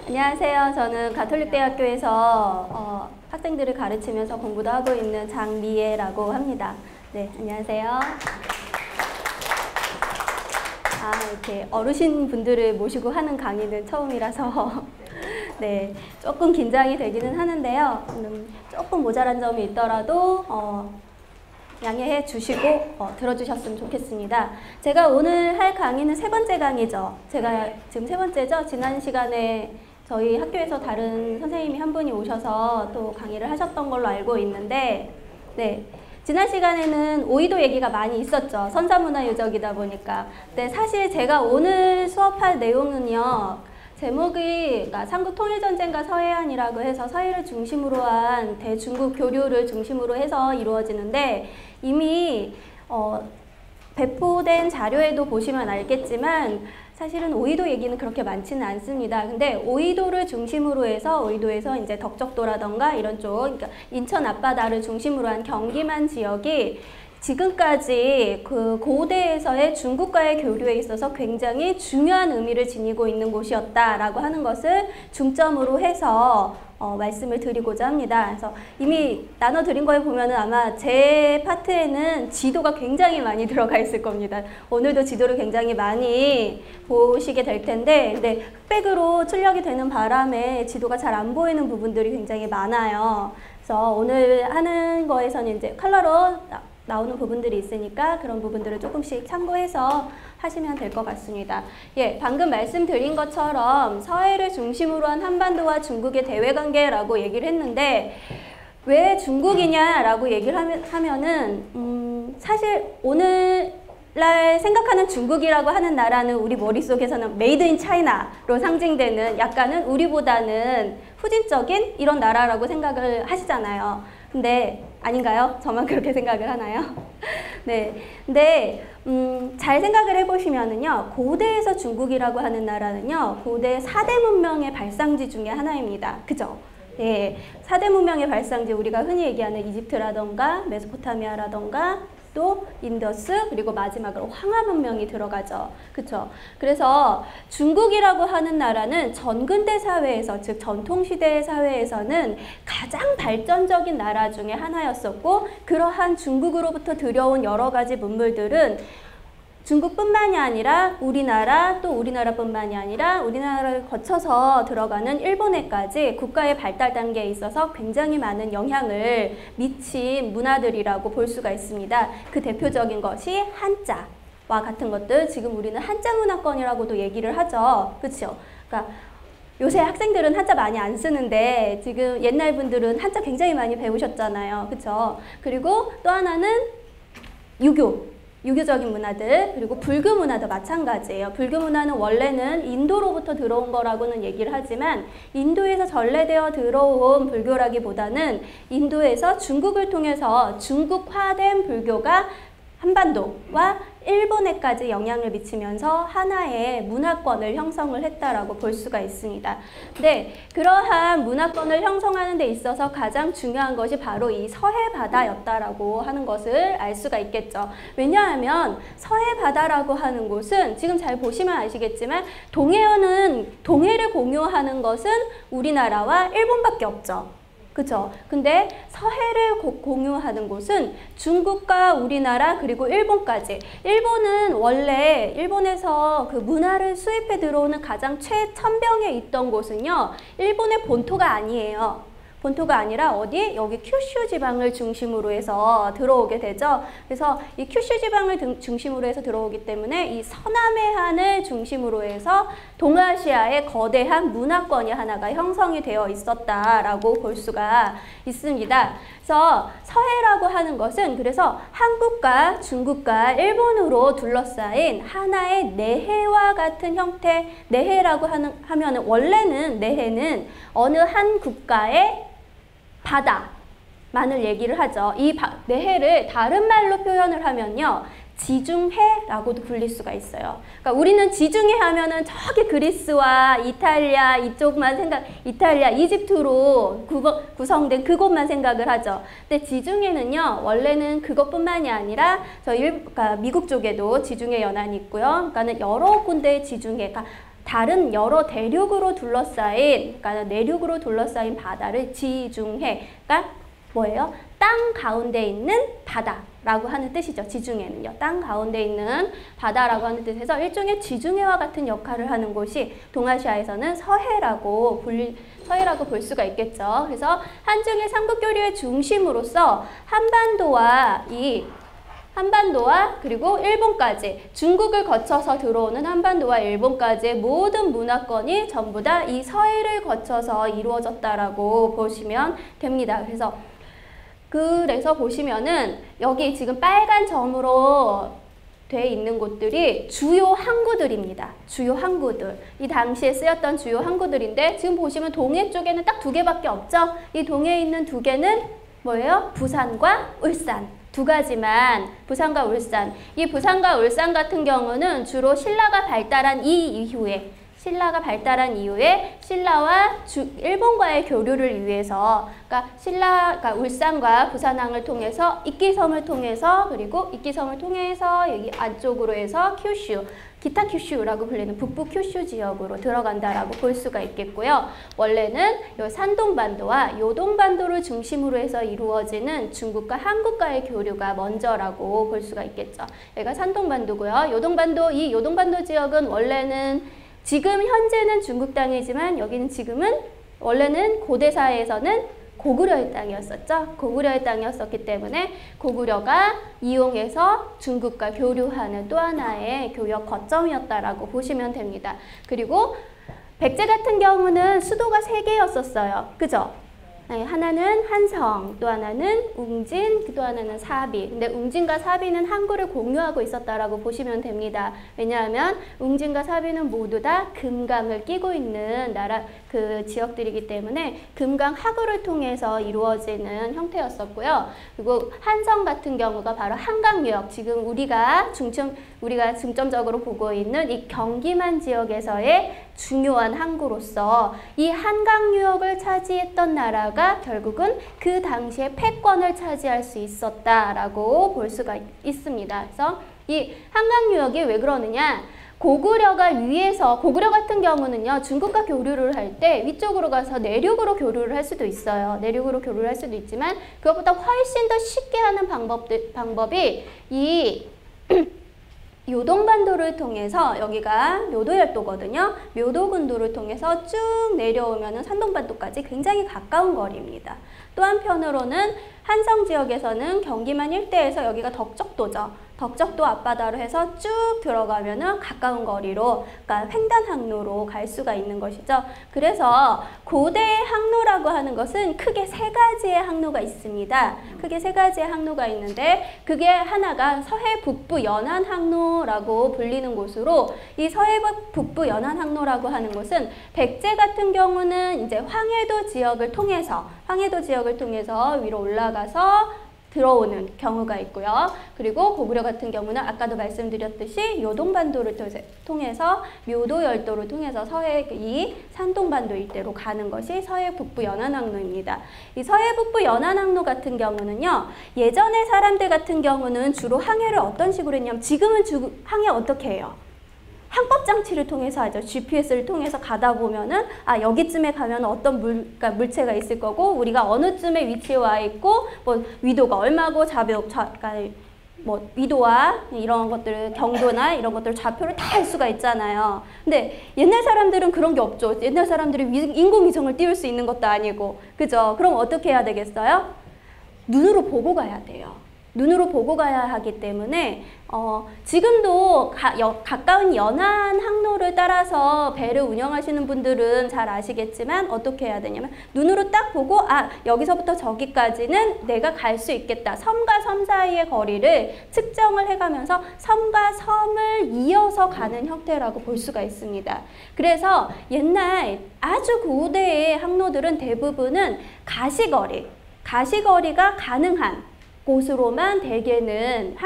안녕하세요. 저는 가톨릭대학교에서 학생들을 가르치면서 공부도 하고 있는 장미애라고 합니다. 네, 안녕하세요. 이렇게 어르신 분들을 모시고 하는 강의는 처음이라서 네, 조금 긴장이 되기는 하는데요. 조금 모자란 점이 있더라도 양해해 주시고 들어주셨으면 좋겠습니다. 제가 오늘 할 강의는 세 번째 강의죠. 제가 지금 세 번째죠. 지난 시간에 저희 학교에서 다른 선생님이 한 분이 오셔서 또 강의를 하셨던 걸로 알고 있는데, 네, 지난 시간에는 오이도 얘기가 많이 있었죠. 선사문화 유적이다 보니까. 근데 사실 제가 오늘 수업할 내용은요, 제목이 삼국통일전쟁과 서해안이라고 해서 서해를 중심으로 한 대중국 교류를 중심으로 해서 이루어지는데, 이미 배포된 자료에도 보시면 알겠지만 사실은 오이도 얘기는 그렇게 많지는 않습니다. 근데 오이도를 중심으로 해서 오이도에서 이제 덕적도라던가 이런 쪽, 그러니까 인천 앞바다를 중심으로 한 경기만 지역이 지금까지 그 고대에서의 중국과의 교류에 있어서 굉장히 중요한 의미를 지니고 있는 곳이었다라고 하는 것을 중점으로 해서 말씀을 드리고자 합니다. 그래서 이미 나눠드린 거에 보면은 아마 제 파트에는 지도가 굉장히 많이 들어가 있을 겁니다. 오늘도 지도를 굉장히 많이 보시게 될 텐데, 근데 흑백으로 출력이 되는 바람에 지도가 잘 안 보이는 부분들이 굉장히 많아요. 그래서 오늘 하는 거에서는 이제 컬러로 나오는 부분들이 있으니까 그런 부분들을 조금씩 참고해서 하시면 될 것 같습니다. 예, 방금 말씀드린 것처럼 서해를 중심으로 한 한반도와 중국의 대외관계라고 얘기를 했는데, 왜 중국이냐라고 얘기를 하면은 사실 오늘날 생각하는 중국이라고 하는 나라는 우리 머릿속에서는 메이드 인 차이나로 상징되는 약간은 우리보다는 후진적인 이런 나라라고 생각을 하시잖아요. 근데 아닌가요? 저만 그렇게 생각을 하나요? 네. 근데 잘 생각을 해보시면은요, 고대에서 중국이라고 하는 나라는요, 고대 4대 문명의 발상지 중에 하나입니다. 그죠? 네. 4대 문명의 발상지, 우리가 흔히 얘기하는 이집트라던가 메소포타미아라던가 또 인더스, 그리고 마지막으로 황하 문명이 들어가죠. 그쵸? 그래서 중국이라고 하는 나라는 전근대 사회에서, 즉 전통시대의 사회에서는 가장 발전적인 나라 중에 하나였었고, 그러한 중국으로부터 들여온 여러 가지 문물들은 중국뿐만이 아니라 우리나라, 또 우리나라뿐만이 아니라 우리나라를 거쳐서 들어가는 일본에까지 국가의 발달 단계에 있어서 굉장히 많은 영향을 미친 문화들이라고 볼 수가 있습니다. 그 대표적인 것이 한자와 같은 것들, 지금 우리는 한자 문화권이라고도 얘기를 하죠. 그렇죠? 그러니까 요새 학생들은 한자 많이 안 쓰는데 지금 옛날 분들은 한자 굉장히 많이 배우셨잖아요. 그렇죠? 그리고 또 하나는 유교적인 문화들, 그리고 불교 문화도 마찬가지예요. 불교 문화는 원래는 인도로부터 들어온 거라고는 얘기를 하지만 인도에서 전래되어 들어온 불교라기보다는 인도에서 중국을 통해서 중국화된 불교가 한반도와 일본에까지 영향을 미치면서 하나의 문화권을 형성을 했다라고 볼 수가 있습니다. 근데 그러한 문화권을 형성하는 데 있어서 가장 중요한 것이 바로 이 서해바다였다라고 하는 것을 알 수가 있겠죠. 왜냐하면 서해바다라고 하는 곳은 지금 잘 보시면 아시겠지만 동해를 공유하는 것은 우리나라와 일본밖에 없죠. 그쵸? 근데 서해를 공유하는 곳은 중국과 우리나라 그리고 일본까지. 일본은 원래 일본에서 그 문화를 수입해 들어오는 가장 최천병에 있던 곳은요, 일본의 본토가 아니에요. 본토가 아니라 어디? 여기 큐슈 지방을 중심으로 해서 들어오게 되죠. 그래서 이 큐슈 지방을 중심으로 해서 들어오기 때문에 이 서남해안을 중심으로 해서 동아시아의 거대한 문화권이 하나가 형성이 되어 있었다라고 볼 수가 있습니다. 그래서 서해라고 하는 것은 그래서 한국과 중국과 일본으로 둘러싸인 하나의 내해와 같은 형태, 내해라고 하면은 원래는 내해는 어느 한 국가의 바다만을 얘기를 하죠. 이 내해를 다른 말로 표현을 하면요, 지중해라고도 불릴 수가 있어요. 그러니까 우리는 지중해 하면은 저기 그리스와 이탈리아 이쪽만 이탈리아, 이집트로 구성된 그곳만 생각을 하죠. 근데 지중해는요, 원래는 그것뿐만이 아니라 그러니까 미국 쪽에도 지중해 연안이 있고요. 그러니까는 여러 군데의 지중해가 다른 여러 대륙으로 둘러싸인, 그러니까 내륙으로 둘러싸인 바다를 지중해, 그러니까 뭐예요? 땅 가운데 있는 바다라고 하는 뜻이죠. 지중해는요. 땅 가운데 있는 바다라고 하는 뜻에서 일종의 지중해와 같은 역할을 하는 곳이 동아시아에서는 서해라고 볼 수가 있겠죠. 그래서 한중일 삼국교류의 중심으로서 한반도와 그리고 일본까지, 중국을 거쳐서 들어오는 한반도와 일본까지의 모든 문화권이 전부 다 이 서해를 거쳐서 이루어졌다라고 보시면 됩니다. 그래서 보시면은 여기 지금 빨간 점으로 돼 있는 곳들이 주요 항구들입니다. 주요 항구들. 이 당시에 쓰였던 주요 항구들인데 지금 보시면 동해 쪽에는 딱 2개밖에 없죠? 이 동해에 있는 2개는 뭐예요? 부산과 울산. 2가지만, 부산과 울산. 이 부산과 울산 같은 경우는 주로 신라가 발달한 이후에 신라와 일본과의 교류를 위해서, 그러니까 울산과 부산항을 통해서 이끼섬을 통해서, 그리고 이끼섬을 통해서 여기 안쪽으로 해서 큐슈, 기타 큐슈라고 불리는 북부 큐슈 지역으로 들어간다라고 볼 수가 있겠고요. 원래는 요 산동반도와 요동반도를 중심으로 해서 이루어지는 중국과 한국과의 교류가 먼저라고 볼 수가 있겠죠. 여기가 산동반도고요. 이 요동반도 지역은 원래는 지금 현재는 중국 땅이지만 여기는 지금은 원래는 고대사에서는 고구려의 땅이었었죠. 고구려의 땅이었었기 때문에 고구려가 이용해서 중국과 교류하는 또 하나의 교역 거점이었다라고 보시면 됩니다. 그리고 백제 같은 경우는 수도가 3개였었어요. 그죠? 네, 하나는 한성, 또 하나는 웅진, 또 하나는 사비. 근데 웅진과 사비는 항구를 공유하고 있었다라고 보시면 됩니다. 왜냐하면 웅진과 사비는 모두 다 금강을 끼고 있는 지역들이기 때문에 금강 하구를 통해서 이루어지는 형태였었고요. 그리고 한성 같은 경우가 바로 한강유역, 지금 우리가 중점적으로 보고 있는 이 경기만 지역에서의 중요한 항구로서 이 한강유역을 차지했던 나라가 결국은 그 당시에 패권을 차지할 수 있었다라고 볼 수가 있습니다. 그래서 이 한강유역이 왜 그러느냐? 고구려 같은 경우는요, 중국과 교류를 할 때 위쪽으로 가서 내륙으로 교류를 할 수도 있어요. 내륙으로 교류를 할 수도 있지만 그것보다 훨씬 더 쉽게 하는 방법이 이 요동반도를 통해서, 여기가 묘도열도거든요. 묘도군도를 통해서 쭉 내려오면은 산동반도까지 굉장히 가까운 거리입니다. 또 한편으로는 한성 지역에서는 경기만 일대에서 여기가 덕적도죠. 덕적도 앞바다로 해서 쭉 들어가면은 가까운 거리로, 그러니까 횡단 항로로 갈 수가 있는 것이죠. 그래서 고대의 항로라고 하는 것은 크게 3가지의 항로가 있습니다. 크게 3가지의 항로가 있는데 그게 하나가 서해 북부 연안 항로라고 불리는 곳으로, 이 서해 북부 연안 항로라고 하는 곳은 백제 같은 경우는 이제 황해도 지역을 통해서 위로 올라가서 들어오는 경우가 있고요. 그리고 고구려 같은 경우는 아까도 말씀드렸듯이 요동반도를 통해서 묘도열도를 통해서 서해 이 산동반도 일대로 가는 것이 서해 북부 연안항로입니다. 이 서해 북부 연안항로 같은 경우는요, 예전의 사람들 같은 경우는 주로 항해를 어떤 식으로 했냐면, 지금은 항해 어떻게 해요? 항법장치를 통해서 하죠. GPS를 통해서 가다 보면은 여기쯤에 가면 어떤 물체가 있을 거고, 우리가 어느 쯤에 위치해 와 있고, 위도가 얼마고 위도와 이런 것들, 경도나 이런 것들 좌표를 다 알 수가 있잖아요. 근데 옛날 사람들은 그런 게 없죠. 옛날 사람들이 인공위성을 띄울 수 있는 것도 아니고, 그죠? 그럼 어떻게 해야 되겠어요? 눈으로 보고 가야 돼요. 눈으로 보고 가야 하기 때문에 지금도 가까운 연안 항로를 따라서 배를 운영하시는 분들은 잘 아시겠지만 어떻게 해야 되냐면, 눈으로 딱 보고 여기서부터 저기까지는 내가 갈 수 있겠다. 섬과 섬 사이의 거리를 측정을 해가면서 섬과 섬을 이어서 가는 형태라고 볼 수가 있습니다. 그래서 옛날 아주 고대의 항로들은 대부분은 가시거리가 가능한 곳으로만 대개는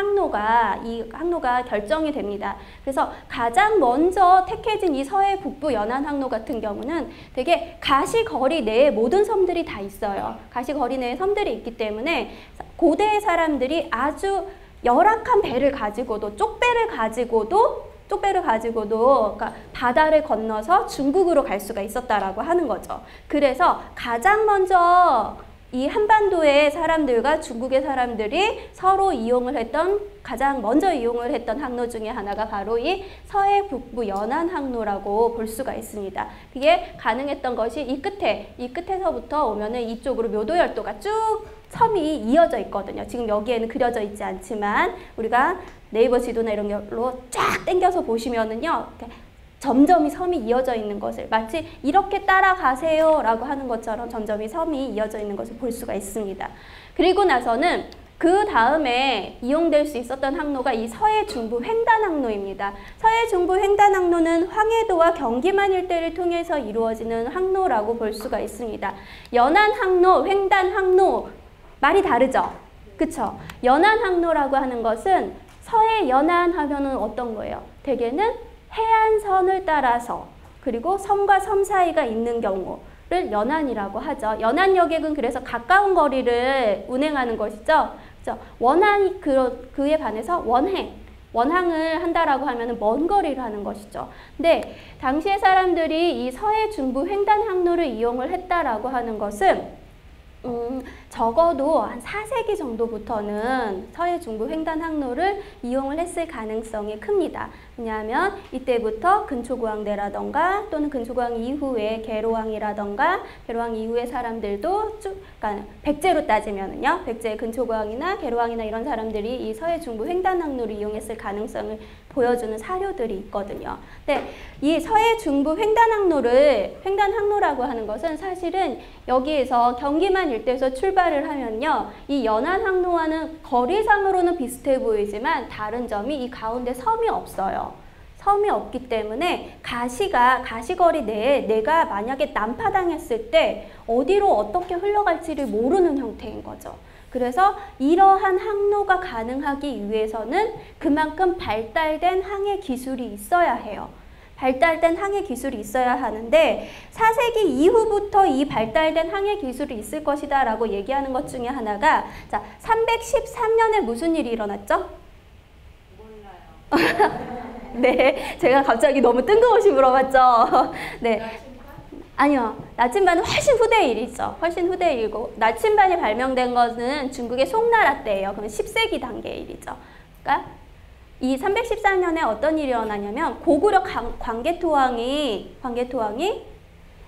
이 항로가 결정이 됩니다. 그래서 가장 먼저 택해진 이 서해 북부 연안 항로 같은 경우는 되게 가시거리 내에 모든 섬들이 다 있어요. 가시거리 내에 섬들이 있기 때문에 고대의 사람들이 아주 열악한 배를 가지고도, 쪽배를 가지고도 쪽배를 가지고도 그러니까 바다를 건너서 중국으로 갈 수가 있었다라고 하는 거죠. 그래서 가장 먼저 이 한반도의 사람들과 중국의 사람들이 서로 이용을 했던 가장 먼저 이용을 했던 항로 중에 하나가 바로 이 서해 북부 연안 항로라고 볼 수가 있습니다. 그게 가능했던 것이 이 끝에서부터 오면은 이쪽으로 묘도열도가 쭉 섬이 이어져 있거든요. 지금 여기에는 그려져 있지 않지만 우리가 네이버 지도나 이런 걸로 쫙 당겨서 보시면은요. 점점이 섬이 이어져 있는 것을 마치 이렇게 따라가세요 라고 하는 것처럼 점점이 섬이 이어져 있는 것을 볼 수가 있습니다. 그리고 나서는 그 다음에 이용될 수 있었던 항로가 이 서해 중부 횡단 항로입니다. 서해 중부 횡단 항로는 황해도와 경기만 일대를 통해서 이루어지는 항로라고 볼 수가 있습니다. 연안 항로, 횡단 항로 말이 다르죠? 그쵸? 연안 항로라고 하는 것은 서해 연안 하면은 어떤 거예요? 대개는 해안선을 따라서 그리고 섬과 섬 사이가 있는 경우를 연안이라고 하죠. 연안 여객은 그래서 가까운 거리를 운행하는 것이죠. 그렇죠? 원안이 그에 반해서 원항을 한다라고 하면 먼 거리를 하는 것이죠. 근데 당시의 사람들이 이 서해 중부 횡단 항로를 이용을 했다라고 하는 것은 적어도 한 4세기 정도부터는 서해 중부 횡단 항로를 이용을 했을 가능성이 큽니다. 왜냐하면 이때부터 근초고항대라던가 또는 근초고항 이후에 계로항이라던가 계로항 이후의 사람들도 쭉, 그러니까 백제로 따지면은요, 백제 근초고항이나 계로항이나 이런 사람들이 이 서해 중부 횡단 항로를 이용했을 가능성을 보여주는 사료들이 있거든요. 근데 이 서해 중부 횡단 항로라고 하는 것은 사실은 여기에서 경기만 일대에서 출발을 하면요, 이 연안 항로와는 거리상으로는 비슷해 보이지만 다른 점이 이 가운데 섬이 없어요. 섬이 없기 때문에 가시거리 내에 내가 만약에 난파당했을 때 어디로 어떻게 흘러갈지를 모르는 형태인 거죠. 그래서 이러한 항로가 가능하기 위해서는 그만큼 발달된 항해 기술이 있어야 해요. 발달된 항해 기술이 있어야 하는데 4세기 이후부터 이 발달된 항해 기술이 있을 것이다 라고 얘기하는 것 중에 하나가, 자, 313년에 무슨 일이 일어났죠? 몰라요. 네, 제가 갑자기 너무 뜬금없이 물어봤죠. 네. 아니요. 나침반은 훨씬 후대의 일이죠. 훨씬 후대의 일이고, 나침반이 발명된 것은 중국의 송나라 때예요. 그럼 10세기 단계의 일이죠. 그러니까 이 314년에 어떤 일이 일어나냐면 고구려 광개토왕이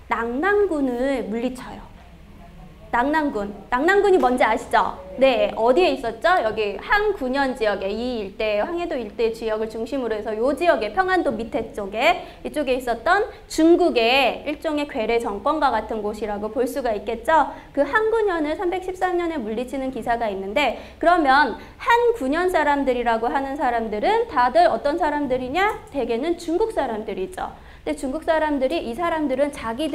낙랑군을 물리쳐요. 낙랑군이 뭔지 아시죠? 네, 어디에 있었죠? 여기 항군현 지역에, 이 일대, 황해도 일대 지역을 중심으로 해서 이 지역에, 평안도 밑에 쪽에, 이쪽에 있었던 중국의 일종의 괴뢰 정권과 같은 곳이라고 볼 수가 있겠죠? 그 항군현을 313년에 물리치는 기사가 있는데, 그러면 한군현 사람들이라고 하는 사람들은 다들 어떤 사람들이냐? 대개는 중국 사람들이죠. 근데 중국 사람들이, 이 사람들은 자기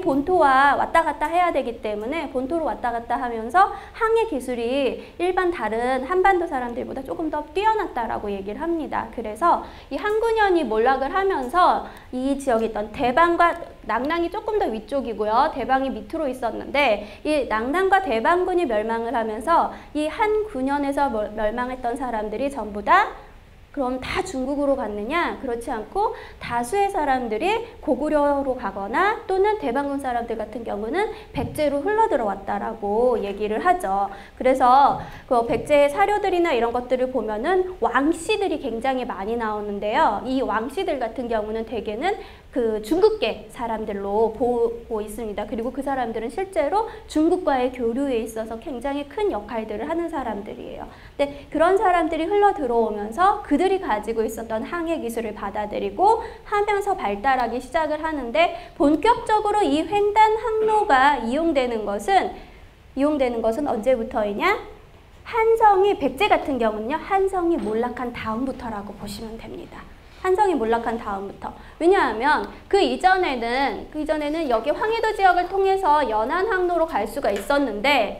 본토와 왔다 갔다 해야 되기 때문에 본토로 왔다 갔다 하면서 항해 기술이 일반 다른 한반도 사람들보다 조금 더 뛰어났다라고 얘기를 합니다. 그래서 이 항군현이 몰락을 하면서 이 지역에 있던 대방과 낙랑이 조금 더 위쪽이고요. 대방이 밑으로 있었는데 이 낙랑과 대방군이 멸망을 하면서 이 한군현에서 멸망했던 사람들이 전부 다 그럼 다 중국으로 갔느냐? 그렇지 않고 다수의 사람들이 고구려로 가거나 또는 대방군 사람들 같은 경우는 백제로 흘러들어왔다라고 얘기를 하죠. 그래서 그 백제의 사료들이나 이런 것들을 보면은 왕씨들이 굉장히 많이 나오는데요. 이 왕씨들 같은 경우는 대개는 그 중국계 사람들로 보고 있습니다. 그리고 그 사람들은 실제로 중국과의 교류에 있어서 굉장히 큰 역할들을 하는 사람들이에요. 근데 그런 사람들이 흘러 들어오면서 그들이 가지고 있었던 항해 기술을 받아들이고 하면서 발달하기 시작을 하는데, 본격적으로 이 횡단 항로가 이용되는 것은 언제부터이냐? 한성이, 백제 같은 경우는요, 한성이 몰락한 다음부터라고 보시면 됩니다. 한성이 몰락한 다음부터. 왜냐하면 그 이전에는 여기 황해도 지역을 통해서 연안 항로로 갈 수가 있었는데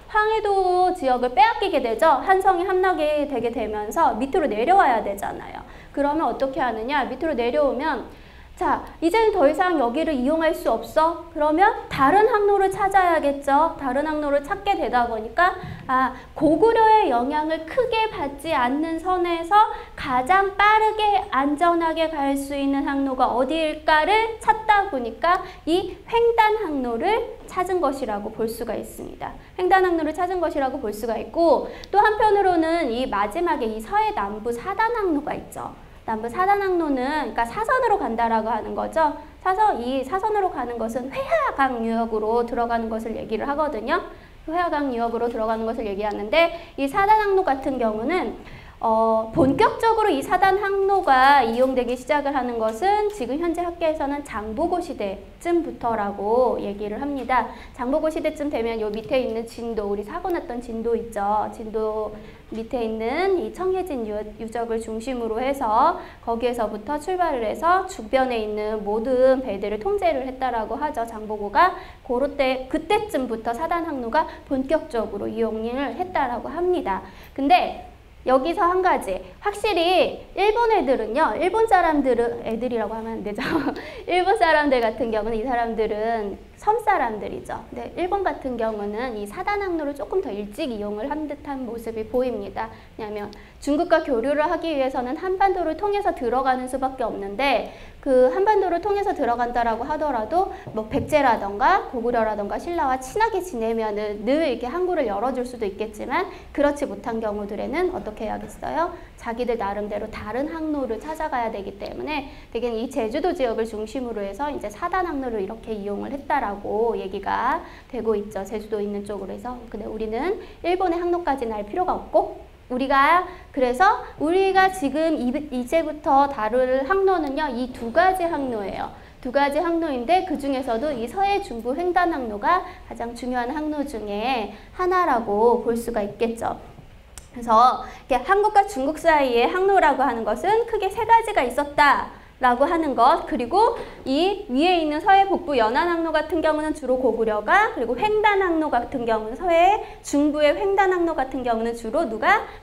황해도 지역을 빼앗기게 되죠. 한성이 함락이 되게 되면서 밑으로 내려와야 되잖아요. 그러면 어떻게 하느냐? 밑으로 내려오면 자, 이제는 더 이상 여기를 이용할 수 없어? 그러면 다른 항로를 찾아야겠죠. 다른 항로를 찾게 되다 보니까 고구려의 영향을 크게 받지 않는 선에서 가장 빠르게 안전하게 갈 수 있는 항로가 어디일까를 찾다 보니까 이 횡단 항로를 찾은 것이라고 볼 수가 있습니다. 횡단 항로를 찾은 것이라고 볼 수가 있고, 또 한편으로는 이 마지막에 이 서해 남부 사단 항로가 있죠. 남부 사단 항로는 그러니까 사선으로 간다라고 하는 거죠. 이 사선으로 가는 것은 회하강 유역으로 들어가는 것을 얘기를 하거든요. 회하강 유역으로 들어가는 것을 얘기하는데, 이 사단 항로 같은 경우는 본격적으로 이 사단 항로가 이용되기 시작을 하는 것은 지금 현재 학계에서는 장보고 시대쯤부터라고 얘기를 합니다. 장보고 시대쯤 되면 요 밑에 있는 진도, 우리 사고 났던 진도 있죠. 진도 밑에 있는 이 청해진 유적을 중심으로 해서 거기에서부터 출발을 해서 주변에 있는 모든 배들을 통제를 했다라고 하죠. 장보고가 그때쯤부터 사단 항로가 본격적으로 이용을 했다라고 합니다. 근데 여기서 한 가지, 확실히 일본 애들은요, 애들이라고 하면 안 되죠. 일본 사람들 같은 경우는, 이 사람들은 섬 사람들이죠. 근데 일본 같은 경우는 이 사단 항로를 조금 더 일찍 이용을 한 듯한 모습이 보입니다. 왜냐하면 중국과 교류를 하기 위해서는 한반도를 통해서 들어가는 수밖에 없는데, 그 한반도를 통해서 들어간다라고 하더라도 뭐 백제라던가 고구려라던가 신라와 친하게 지내면은 늘 이렇게 항구를 열어줄 수도 있겠지만, 그렇지 못한 경우들에는 어떻게 해야겠어요? 자기들 나름대로 다른 항로를 찾아가야 되기 때문에 대개는 이 제주도 지역을 중심으로 해서 이제 사단 항로를 이렇게 이용을 했다라고 얘기가 되고 있죠. 제주도 있는 쪽으로 해서. 근데 우리는 일본의 항로까지는 알 필요가 없고, 그래서 우리가 지금 이제부터 다룰 항로는요, 이 두 가지 항로예요. 두 가지 항로인데, 그 중에서도 이 서해 중부 횡단 항로가 가장 중요한 항로 중에 하나라고 볼 수가 있겠죠. 그래서 한국과 중국 사이의 항로라고 하는 것은 크게 세 가지가 있었다라고 하는 것, 그리고 이 위에 있는 서해 북부 연안 항로 같은 경우는 주로 고구려가, 그리고 횡단 항로 같은 경우는 서해 중부의 횡단 항로 같은 경우는 주로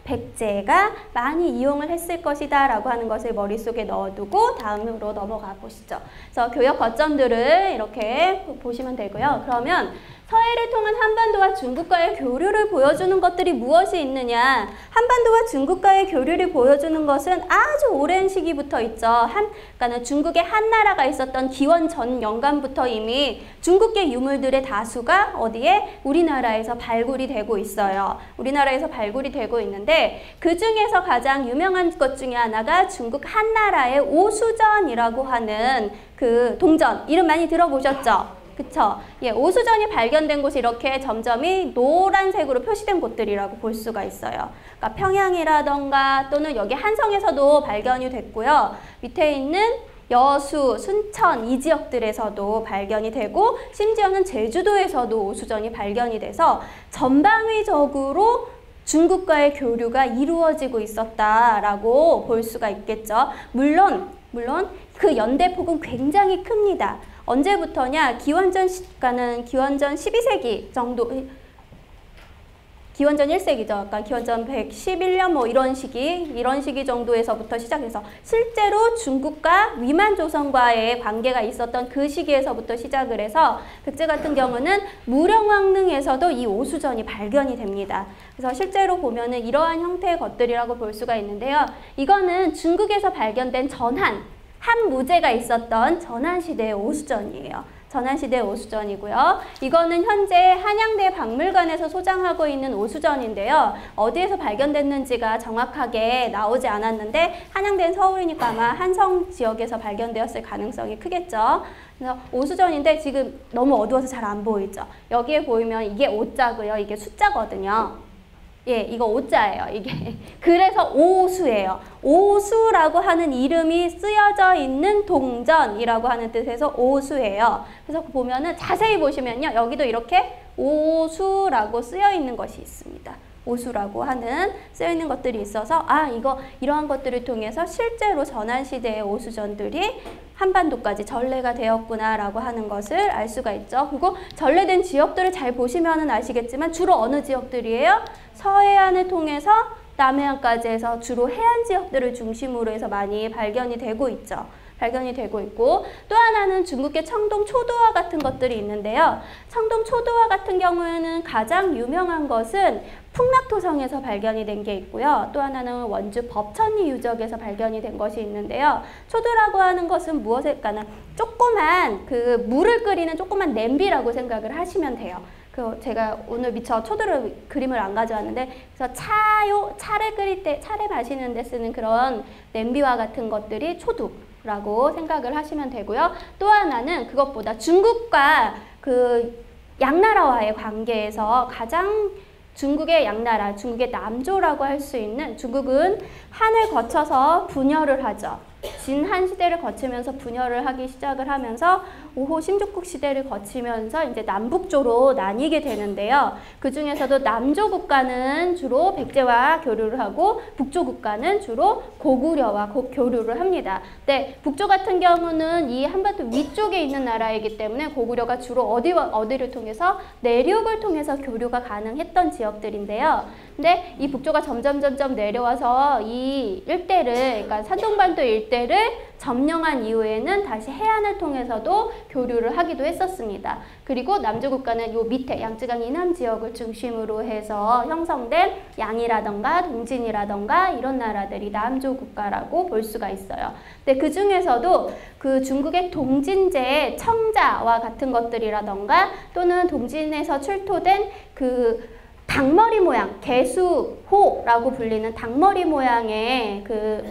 백제가 많이 이용을 했을 것이다 라고 하는 것을 머릿속에 넣어두고 다음으로 넘어가 보시죠. 그래서 교역 거점들을 이렇게 보시면 되고요. 그러면 서해를 통한 한반도와 중국과의 교류를 보여주는 것들이 무엇이 있느냐? 한반도와 중국과의 교류를 보여주는 것은 아주 오랜 시기부터 있죠. 그러니까 중국에 한나라가 있었던 기원 전 영간부터 이미 중국계 유물들의 다수가 어디에? 우리나라에서 발굴이 되고 있어요. 우리나라에서 발굴이 되고 있는데, 그 중에서 가장 유명한 것 중에 하나가 중국 한나라의 오수전이라고 하는 그 동전, 이름 많이 들어보셨죠? 그쵸? 예, 오수전이 발견된 곳이 이렇게 점점이 노란색으로 표시된 곳들이라고 볼 수가 있어요. 그러니까 평양이라던가 또는 여기 한성에서도 발견이 됐고요. 밑에 있는 여수, 순천 이 지역들에서도 발견이 되고, 심지어는 제주도에서도 오수전이 발견이 돼서 전방위적으로 중국과의 교류가 이루어지고 있었다라고 볼 수가 있겠죠. 물론 그 연대폭은 굉장히 큽니다. 언제부터냐? 기원전 12세기 정도, 기원전 1세기죠. 그러니까 기원전 111년 뭐 이런 시기 정도에서부터 시작해서 실제로 중국과 위만 조선과의 관계가 있었던 그 시기에서부터 시작을 해서 백제 같은 경우는 무령왕릉에서도 이 오수전이 발견이 됩니다. 그래서 실제로 보면은 이러한 형태의 것들이라고 볼 수가 있는데요. 이거는 중국에서 발견된 한 무제가 있었던 전한시대의 오수전이에요. 전한시대의 오수전이고요. 이거는 현재 한양대 박물관에서 소장하고 있는 오수전인데요. 어디에서 발견됐는지가 정확하게 나오지 않았는데, 한양대는 서울이니까 아마 한성 지역에서 발견되었을 가능성이 크겠죠. 그래서 오수전인데 지금 너무 어두워서 잘 안 보이죠. 여기에 보이면 이게 오자고요. 이게 숫자거든요. 예, 이거 오자예요, 이게. 그래서 오수예요. 오수라고 하는 이름이 쓰여져 있는 동전이라고 하는 뜻에서 오수예요. 그래서 보면은 자세히 보시면요, 여기도 이렇게 오수라고 쓰여 있는 것이 있습니다. 오수라고 하는 쓰여 있는 것들이 있어서 이러한 것들을 통해서 실제로 전한시대의 오수전들이 한반도까지 전래가 되었구나라고 하는 것을 알 수가 있죠. 그리고 전래된 지역들을 잘 보시면은 아시겠지만 주로 어느 지역들이에요? 서해안을 통해서 남해안까지 해서 주로 해안 지역들을 중심으로 해서 많이 발견이 되고 있죠. 발견이 되고 있고, 또 하나는 중국의 청동 초도화 같은 것들이 있는데요. 청동 초도화 같은 경우에는 가장 유명한 것은 풍락토성에서 발견이 된 게 있고요. 또 하나는 원주 법천리 유적에서 발견이 된 것이 있는데요. 초도라고 하는 것은 무엇일까나 조그만 그 물을 끓이는 조그만 냄비라고 생각을 하시면 돼요. 제가 오늘 미처 초도를 그림을 안 가져왔는데, 그래서 차를 끓일 때, 차를 마시는 데 쓰는 그런 냄비와 같은 것들이 초도라고 생각을 하시면 되고요. 또 하나는 그것보다 중국과 그 양나라와의 관계에서 가장 중국의 양나라, 중국의 남조라고 할 수 있는, 중국은 한을 거쳐서 분열을 하죠. 진한 시대를 거치면서 분열을 하기 시작을 하면서 오호 심족국 시대를 거치면서 이제 남북조로 나뉘게 되는데요. 그 중에서도 남조 국가는 주로 백제와 교류를 하고 북조 국가는 주로 고구려와 교류를 합니다. 네, 북조 같은 경우는 이 한반도 위쪽에 있는 나라이기 때문에 고구려가 주로 어디를 통해서 내륙을 통해서 교류가 가능했던 지역들인데요. 근데 이 북조가 점점 내려와서 이 일대를, 그러니까 산동반도 일대를 점령한 이후에는 다시 해안을 통해서도 교류를 하기도 했었습니다. 그리고 남조 국가는 요 밑에 양쯔강 이남 지역을 중심으로 해서 형성된 양이라던가 동진이라던가 이런 나라들이 남조 국가라고 볼 수가 있어요. 근데 그 중에서도 그 중국의 동진제의 청자와 같은 것들이라던가 또는 동진에서 출토된 그 닭머리 모양, 개수호라고 불리는 닭머리 모양의 그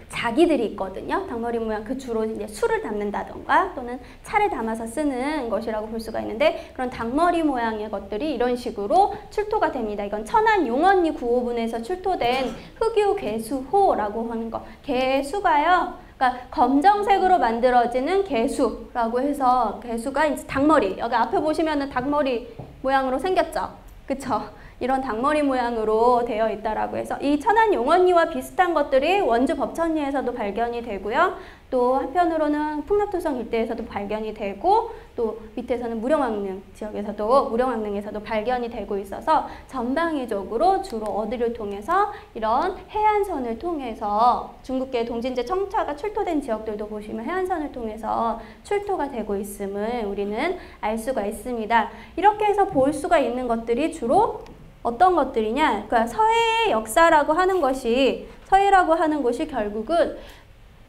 자기들이 있거든요. 닭머리 모양, 그 주로 이제 술을 담는다던가 또는 차를 담아서 쓰는 것이라고 볼 수가 있는데, 그런 닭머리 모양의 것들이 이런 식으로 출토가 됩니다. 이건 천안 용언리 구호분에서 출토된 흑유 개수호라고 하는 거. 개수가요, 그러니까 검정색으로 만들어지는 개수라고 해서, 개수가 이제 닭머리, 여기 앞에 보시면은 닭머리 모양으로 생겼죠. 그쵸? 이런 닭머리 모양으로 되어 있다라고 해서 이 천안 용언리와 비슷한 것들이 원주 법천리에서도 발견이 되고요. 또 한편으로는 풍락토성 일대에서도 발견이 되고, 또 밑에서는 무령왕릉 지역에서도, 무령왕릉에서도 발견이 되고 있어서 전방위적으로 주로 어디를 통해서 이런 해안선을 통해서 중국계 동진제 청차가 출토된 지역들도 보시면 해안선을 통해서 출토가 되고 있음을 우리는 알 수가 있습니다. 이렇게 해서 볼 수가 있는 것들이 주로 어떤 것들이냐, 그러니까 서해의 역사라고 하는 것이, 서해라고 하는 곳이 결국은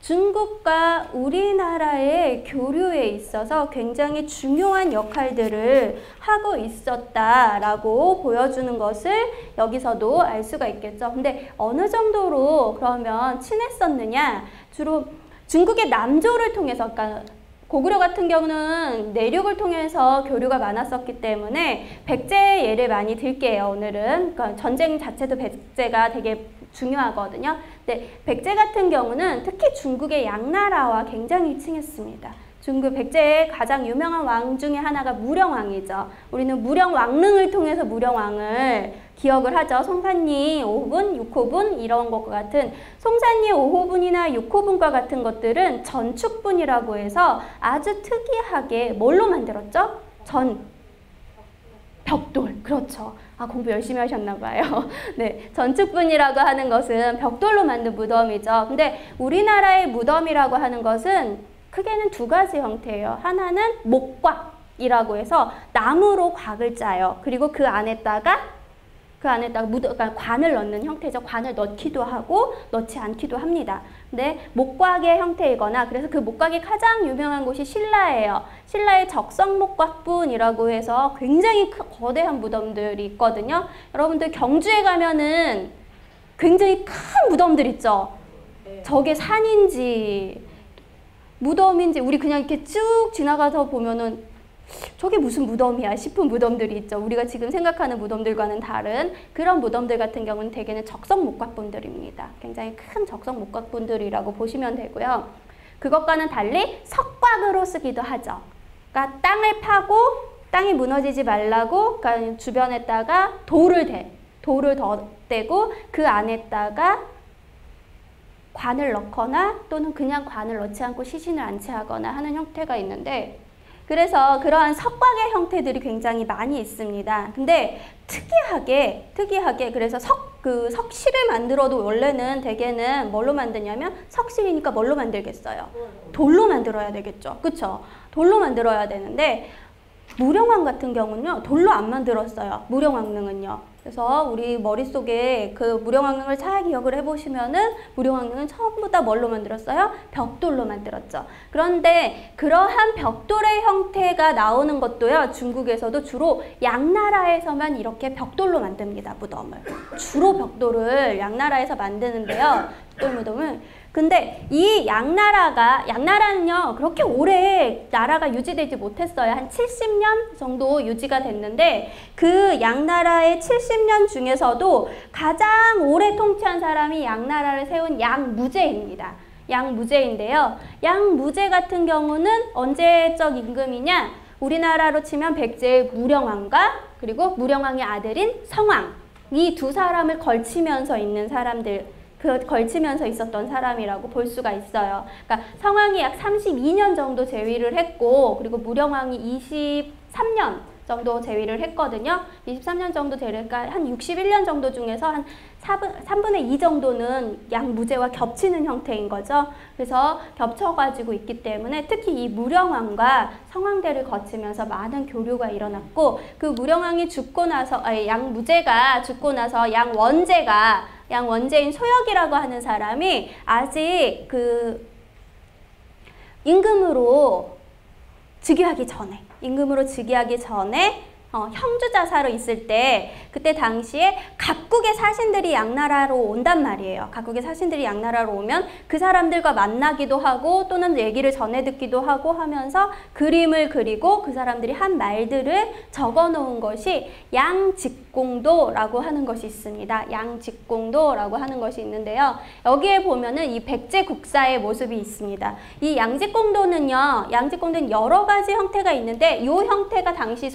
중국과 우리나라의 교류에 있어서 굉장히 중요한 역할들을 하고 있었다라고 보여주는 것을 여기서도 알 수가 있겠죠. 근데 어느 정도로 그러면 친했었느냐? 주로 중국의 남조를 통해서, 그러니까 고구려 같은 경우는 내륙을 통해서 교류가 많았었기 때문에 백제 예를 많이 들게요, 오늘은. 그러니까 전쟁 자체도 백제가 되게 중요하거든요. 근데 백제 같은 경우는 특히 중국의 양나라와 굉장히 친했습니다. 중국 백제의 가장 유명한 왕 중에 하나가 무령왕이죠. 우리는 무령왕릉을 통해서 무령왕을 기억을 하죠. 송산리 5호분, 6호분 이런 것과 같은, 송산리 5호분이나 6호분과 같은 것들은 전축분이라고 해서 아주 특이하게 뭘로 만들었죠? 벽돌. 그렇죠. 아, 공부 열심히 하셨나 봐요. 네, 전축분이라고 하는 것은 벽돌로 만든 무덤이죠. 근데 우리나라의 무덤이라고 하는 것은 크게는 두 가지 형태예요. 하나는 목곽이라고 해서 나무로 곽을 짜요. 그리고 그 안에다가 그러니까 관을 넣는 형태죠. 관을 넣기도 하고 넣지 않기도 합니다. 근데 목곽의 형태이거나, 그래서 그 목곽이 가장 유명한 곳이 신라예요. 신라의 적성목곽분이라고 해서 굉장히 거대한 무덤들이 있거든요. 여러분들 경주에 가면은 굉장히 큰 무덤들 있죠. 저게 산인지 무덤인지 우리 그냥 이렇게 쭉 지나가서 보면은 저게 무슨 무덤이야 싶은 무덤들이 있죠. 우리가 지금 생각하는 무덤들과는 다른 그런 무덤들 같은 경우는 대개는 적성목곽분들입니다. 굉장히 큰 적성목곽분들이라고 보시면 되고요. 그것과는 달리 석곽으로 쓰기도 하죠. 그러니까 땅을 파고 땅이 무너지지 말라고, 그러니까 주변에다가 돌을 덧대고 그 안에다가 관을 넣거나 또는 그냥 관을 넣지 않고 시신을 안치하거나 하는 형태가 있는데, 그래서 그러한 석곽의 형태들이 굉장히 많이 있습니다. 근데 특이하게 그래서 그 석실을 만들어도 원래는 대개는 뭘로 만드냐면 석실이니까 뭘로 만들겠어요? 돌로 만들어야 되겠죠. 그쵸? 돌로 만들어야 되는데 무령왕 같은 경우는요. 돌로 안 만들었어요. 무령왕릉은요. 그래서 우리 머릿속에 그 무령왕릉을 잘 기억을 해보시면은 무령왕릉은 전부 다 뭘로 만들었어요? 벽돌로 만들었죠. 그런데 그러한 벽돌의 형태가 나오는 것도요. 중국에서도 주로 양나라에서만 이렇게 벽돌로 만듭니다. 무덤을. 주로 벽돌을 양나라에서 만드는데요. 벽돌 무덤을. 근데 이 양나라는요, 그렇게 오래 나라가 유지되지 못했어요. 한 70년 정도 유지가 됐는데, 그 양나라의 70년 중에서도 가장 오래 통치한 사람이 양나라를 세운 양무제입니다. 양무제인데요. 양무제 같은 경우는 언제적 임금이냐? 우리나라로 치면 백제의 무령왕과 그리고 무령왕의 아들인 성왕. 이 두 사람을 걸치면서 있는 사람들. 걸치면서 있었던 사람이라고 볼 수가 있어요. 그러니까 성왕이 약 32년 정도 재위를 했고, 그리고 무령왕이 23년 정도 재위를 했거든요. 23년 정도 되니까 한 61년 정도 중에서 한 3분의 2 정도는 양무제와 겹치는 형태인 거죠. 그래서 겹쳐가지고 있기 때문에 특히 이 무령왕과 성왕대를 거치면서 많은 교류가 일어났고, 그 무령왕이 죽고 나서, 양무제가 죽고 나서 양원제인 소혁이라고 하는 사람이 아직 그 임금으로 즉위하기 전에 형주자사로 있을 때, 그때 당시에 각국의 사신들이 양나라로 온단 말이에요. 각국의 사신들이 양나라로 오면 그 사람들과 만나기도 하고 또는 얘기를 전해 듣기도 하고 하면서 그림을 그리고 그 사람들이 한 말들을 적어 놓은 것이 양직공도라고 하는 것이 있습니다. 양직공도라고 하는 것이 있는데요. 여기에 보면은 이 백제국사의 모습이 있습니다. 이 양직공도는 여러 가지 형태가 있는데, 이 형태가 당시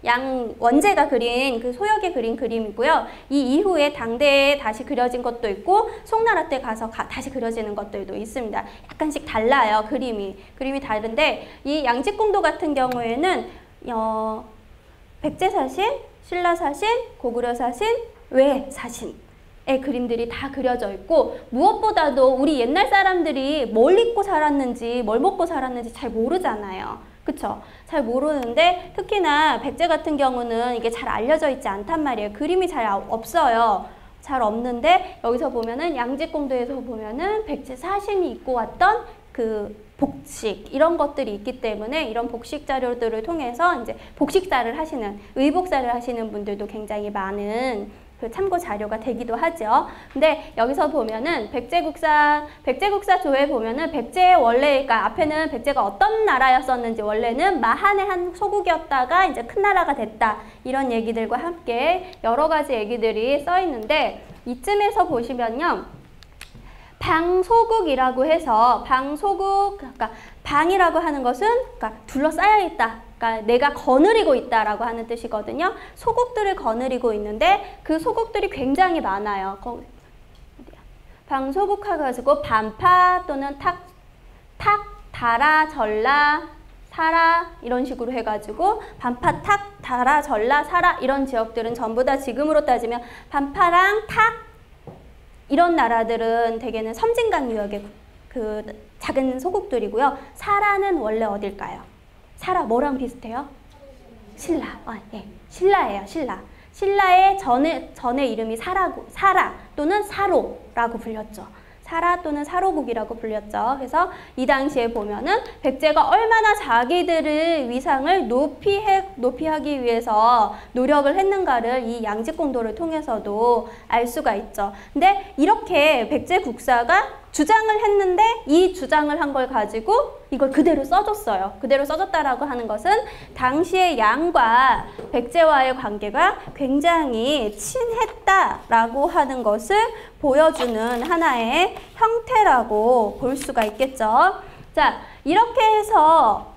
양원제가 그린 그 소혁이 그린 그림이고요. 이 이후에 당대에 다시 그려진 것도 있고 송나라 때 가서 다시 그려지는 것들도 있습니다. 약간씩 달라요. 그림이 다른데, 이 양직공도 같은 경우에는 백제사신, 신라사신, 고구려사신, 외사신의 그림들이 다 그려져 있고, 무엇보다도 우리 옛날 사람들이 뭘 입고 살았는지 뭘 먹고 살았는지 잘 모르잖아요. 그쵸? 잘 모르는데 특히나 백제 같은 경우는 이게 잘 알려져 있지 않단 말이에요. 그림이 잘 없어요. 잘 없는데 여기서 보면은 양직공도에서 보면은 백제 사신이 입고 왔던 그 복식 이런 것들이 있기 때문에 이런 복식 자료들을 통해서 이제 의복사를 하시는 분들도 굉장히 많은 그 참고 자료가 되기도 하죠. 근데 여기서 보면은 백제국사 조에 보면은 백제 원래, 그러니까 앞에는 백제가 어떤 나라였었는지, 원래는 마한의 한 소국이었다가 이제 큰 나라가 됐다, 이런 얘기들과 함께 여러 가지 얘기들이 써 있는데, 이쯤에서 보시면요, 방소국이라고 해서, 그러니까 방이라고 하는 것은 그러니까 둘러싸여 있다, 그러니까 내가 거느리고 있다라고 하는 뜻이거든요. 소국들을 거느리고 있는데 그 소국들이 굉장히 많아요. 방소국 해가지고 반파 또는 탁, 달아, 전라, 사라 이런 식으로 해가지고 반파, 탁, 달아, 전라, 사라 이런 지역들은 전부 다 지금으로 따지면 반파랑 탁 이런 나라들은 대개는 섬진강 유역의 그 작은 소국들이고요. 사라는 원래 어딜까요? 사라 뭐랑 비슷해요? 신라. 네. 신라예요. 신라의 전의 이름이 사라 또는 사로라고 불렸죠. 사라 또는 사로국이라고 불렸죠. 그래서 이 당시에 보면은 백제가 얼마나 자기들의 위상을 높이하기 위해서 노력을 했는가를 이 양직공도를 통해서도 알 수가 있죠. 근데 이렇게 백제 국사가 주장을 했는데 이 주장을 한 걸 가지고 이걸 그대로 써줬어요. 그대로 써줬다라고 하는 것은 당시의 양과 백제와의 관계가 굉장히 친했다라고 하는 것을 보여주는 하나의 형태라고 볼 수가 있겠죠. 자, 이렇게 해서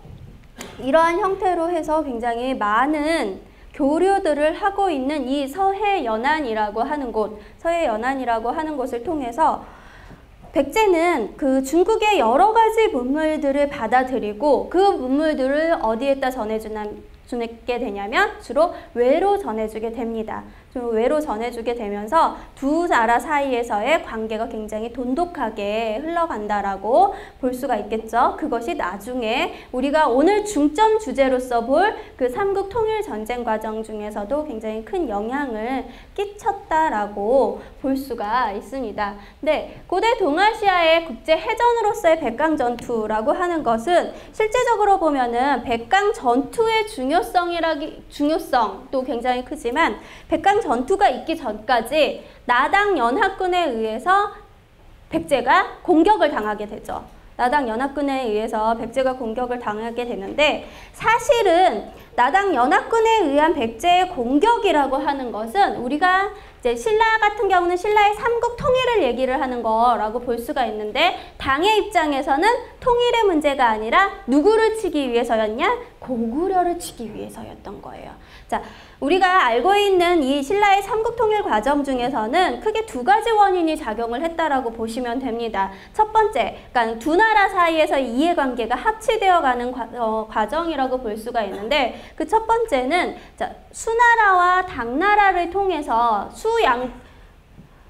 이러한 형태로 해서 굉장히 많은 교류들을 하고 있는 이 서해연안이라고 하는 곳을 통해서 백제는 그 중국의 여러 가지 문물들을 받아들이고 그 문물들을 어디에다 전해주게 되냐면 주로 외로 전해주게 됩니다. 좀 외로 전해주게 되면서 두 나라 사이에서의 관계가 굉장히 돈독하게 흘러간다라고 볼 수가 있겠죠. 그것이 나중에 우리가 오늘 중점 주제로서 볼 그 삼국 통일 전쟁 과정 중에서도 굉장히 큰 영향을 끼쳤다라고 볼 수가 있습니다. 네, 고대 동아시아의 국제 해전으로서의 백강 전투라고 하는 것은 실제적으로 보면은 백강 전투의 중요성도 굉장히 크지만 백강 전투가 있기 전까지 나당 연합군에 의해서 백제가 공격을 당하게 되죠. 나당 연합군에 의해서 백제가 공격을 당하게 되는데 사실은 나당 연합군에 의한 백제의 공격이라고 하는 것은 우리가 이제 신라 같은 경우는 신라의 삼국 통일을 얘기를 하는 거라고 볼 수가 있는데 당의 입장에서는 통일의 문제가 아니라 누구를 치기 위해서였냐? 고구려를 치기 위해서였던 거예요. 자, 우리가 알고 있는 이 신라의 삼국 통일 과정 중에서는 크게 두 가지 원인이 작용을 했다라고 보시면 됩니다. 첫 번째, 그러니까 두 나라 사이에서 이해관계가 합치되어 가는 과정이라고 볼 수가 있는데 그 첫 번째는 자, 수나라와 당나라를 통해서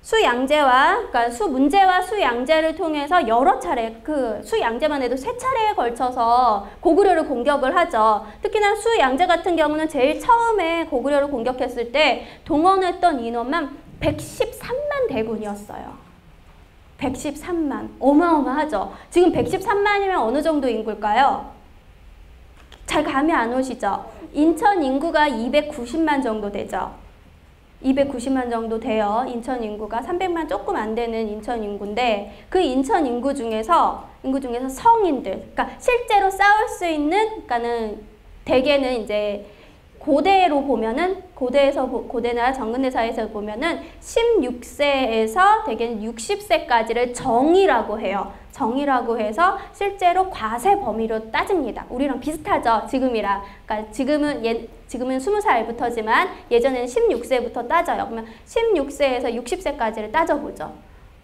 수양제와 그러니까 수문제와 수양제를 통해서 여러 차례 그 수양제만 해도 3차례에 걸쳐서 고구려를 공격을 하죠. 특히나 수양제 같은 경우는 제일 처음에 고구려를 공격했을 때 동원했던 인원만 113만 대군이었어요. 113만. 어마어마하죠. 지금 113만이면 어느 정도 인구일까요? 잘 감이 안 오시죠? 인천 인구가 290만 정도 되죠. 290만 정도 돼요. 인천 인구가 300만 조금 안 되는 인천 인구인데 그 인천 인구 중에서 성인들, 그러니까 실제로 싸울 수 있는, 그러니까는 대개는 이제 고대로 보면은 고대나 정근대사에서 보면은 16세에서 대개는 60세까지를 정이라고 해요. 정이라고 해서 실제로 과세 범위로 따집니다. 우리랑 비슷하죠. 지금이랑. 그러니까 지금은 20살부터지만 예전에는 16세부터 따져요. 그러면 16세에서 60세까지를 따져보죠.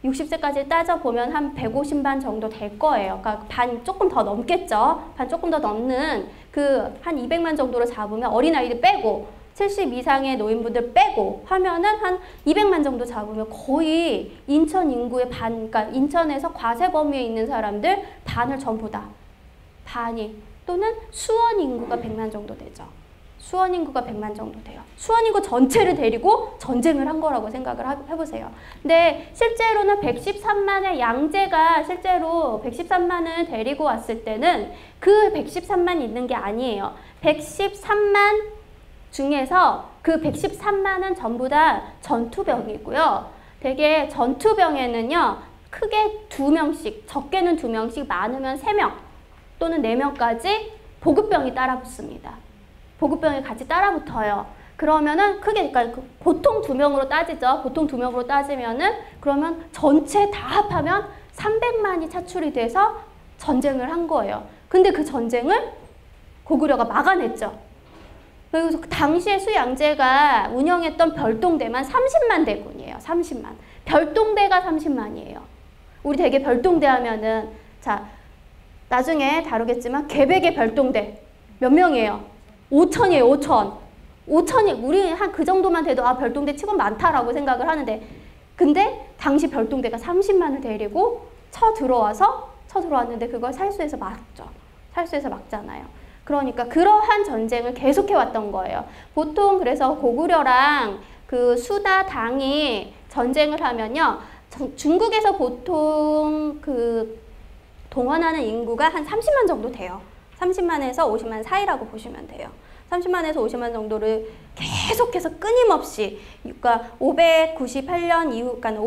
60세까지 따져보면 한 150만 정도 될 거예요. 그러니까 반 조금 더 넘겠죠. 반 조금 더 넘는 그 한 200만 정도로 잡으면 어린아이들 빼고 70 이상의 노인분들 빼고 하면은 한 200만 정도 잡으면 거의 인천 인구의 반, 그러니까 인천에서 과세 범위에 있는 사람들 반을 전부 다. 반이. 또는 수원 인구가 100만 정도 되죠. 수원 인구가 100만 정도 돼요. 수원 인구 전체를 데리고 전쟁을 한 거라고 생각을 해보세요. 근데 실제로는 113만의 양제가 실제로 113만을 데리고 왔을 때는 그 113만 있는 게 아니에요. 113만 중에서 그 113만은 전부 다 전투병이고요. 되게 전투병에는요. 크게 2명씩, 적게는 2명씩, 많으면 3명 또는 4명까지 보급병이 따라 붙습니다. 보급병이 같이 따라 붙어요. 그러면은 크게, 그러니까 보통 2명으로 따지죠. 보통 2명으로 따지면은 그러면 전체 다 합하면 300만이 차출이 돼서 전쟁을 한 거예요. 근데 그 전쟁을 고구려가 막아냈죠. 그래서 당시에 수양제가 운영했던 별동대만 30만 대군이에요. 30만. 별동대가 30만이에요. 우리 되게 별동대 하면은 자 나중에 다루겠지만 계백의 별동대 몇 명이에요? 5천이에요. 5천. 5천이 우리 한 그 정도만 돼도 아 별동대 치곤 많다라고 생각을 하는데 근데 당시 별동대가 30만을 데리고 쳐들어왔는데 그걸 살수에서 막죠. 살수에서 막잖아요. 그러니까 그러한 전쟁을 계속해왔던 거예요. 보통 그래서 고구려랑 그 수나 당이 전쟁을 하면요. 중국에서 보통 그 동원하는 인구가 한 30만 정도 돼요. 30만에서 50만 사이라고 보시면 돼요. 30만에서 50만 정도를 계속해서 끊임없이 그러니까 598년 이후, 그러니까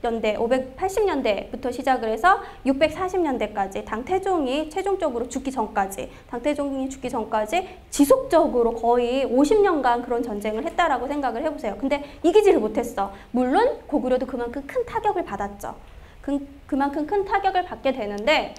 500년대, 580년대부터 시작을 해서 640년대까지 당태종이 최종적으로 죽기 전까지 당태종이 죽기 전까지 지속적으로 거의 50년간 그런 전쟁을 했다라고 생각을 해보세요. 근데 이기지를 못했어. 물론 고구려도 그만큼 큰 타격을 받았죠. 그만큼 큰 타격을 받게 되는데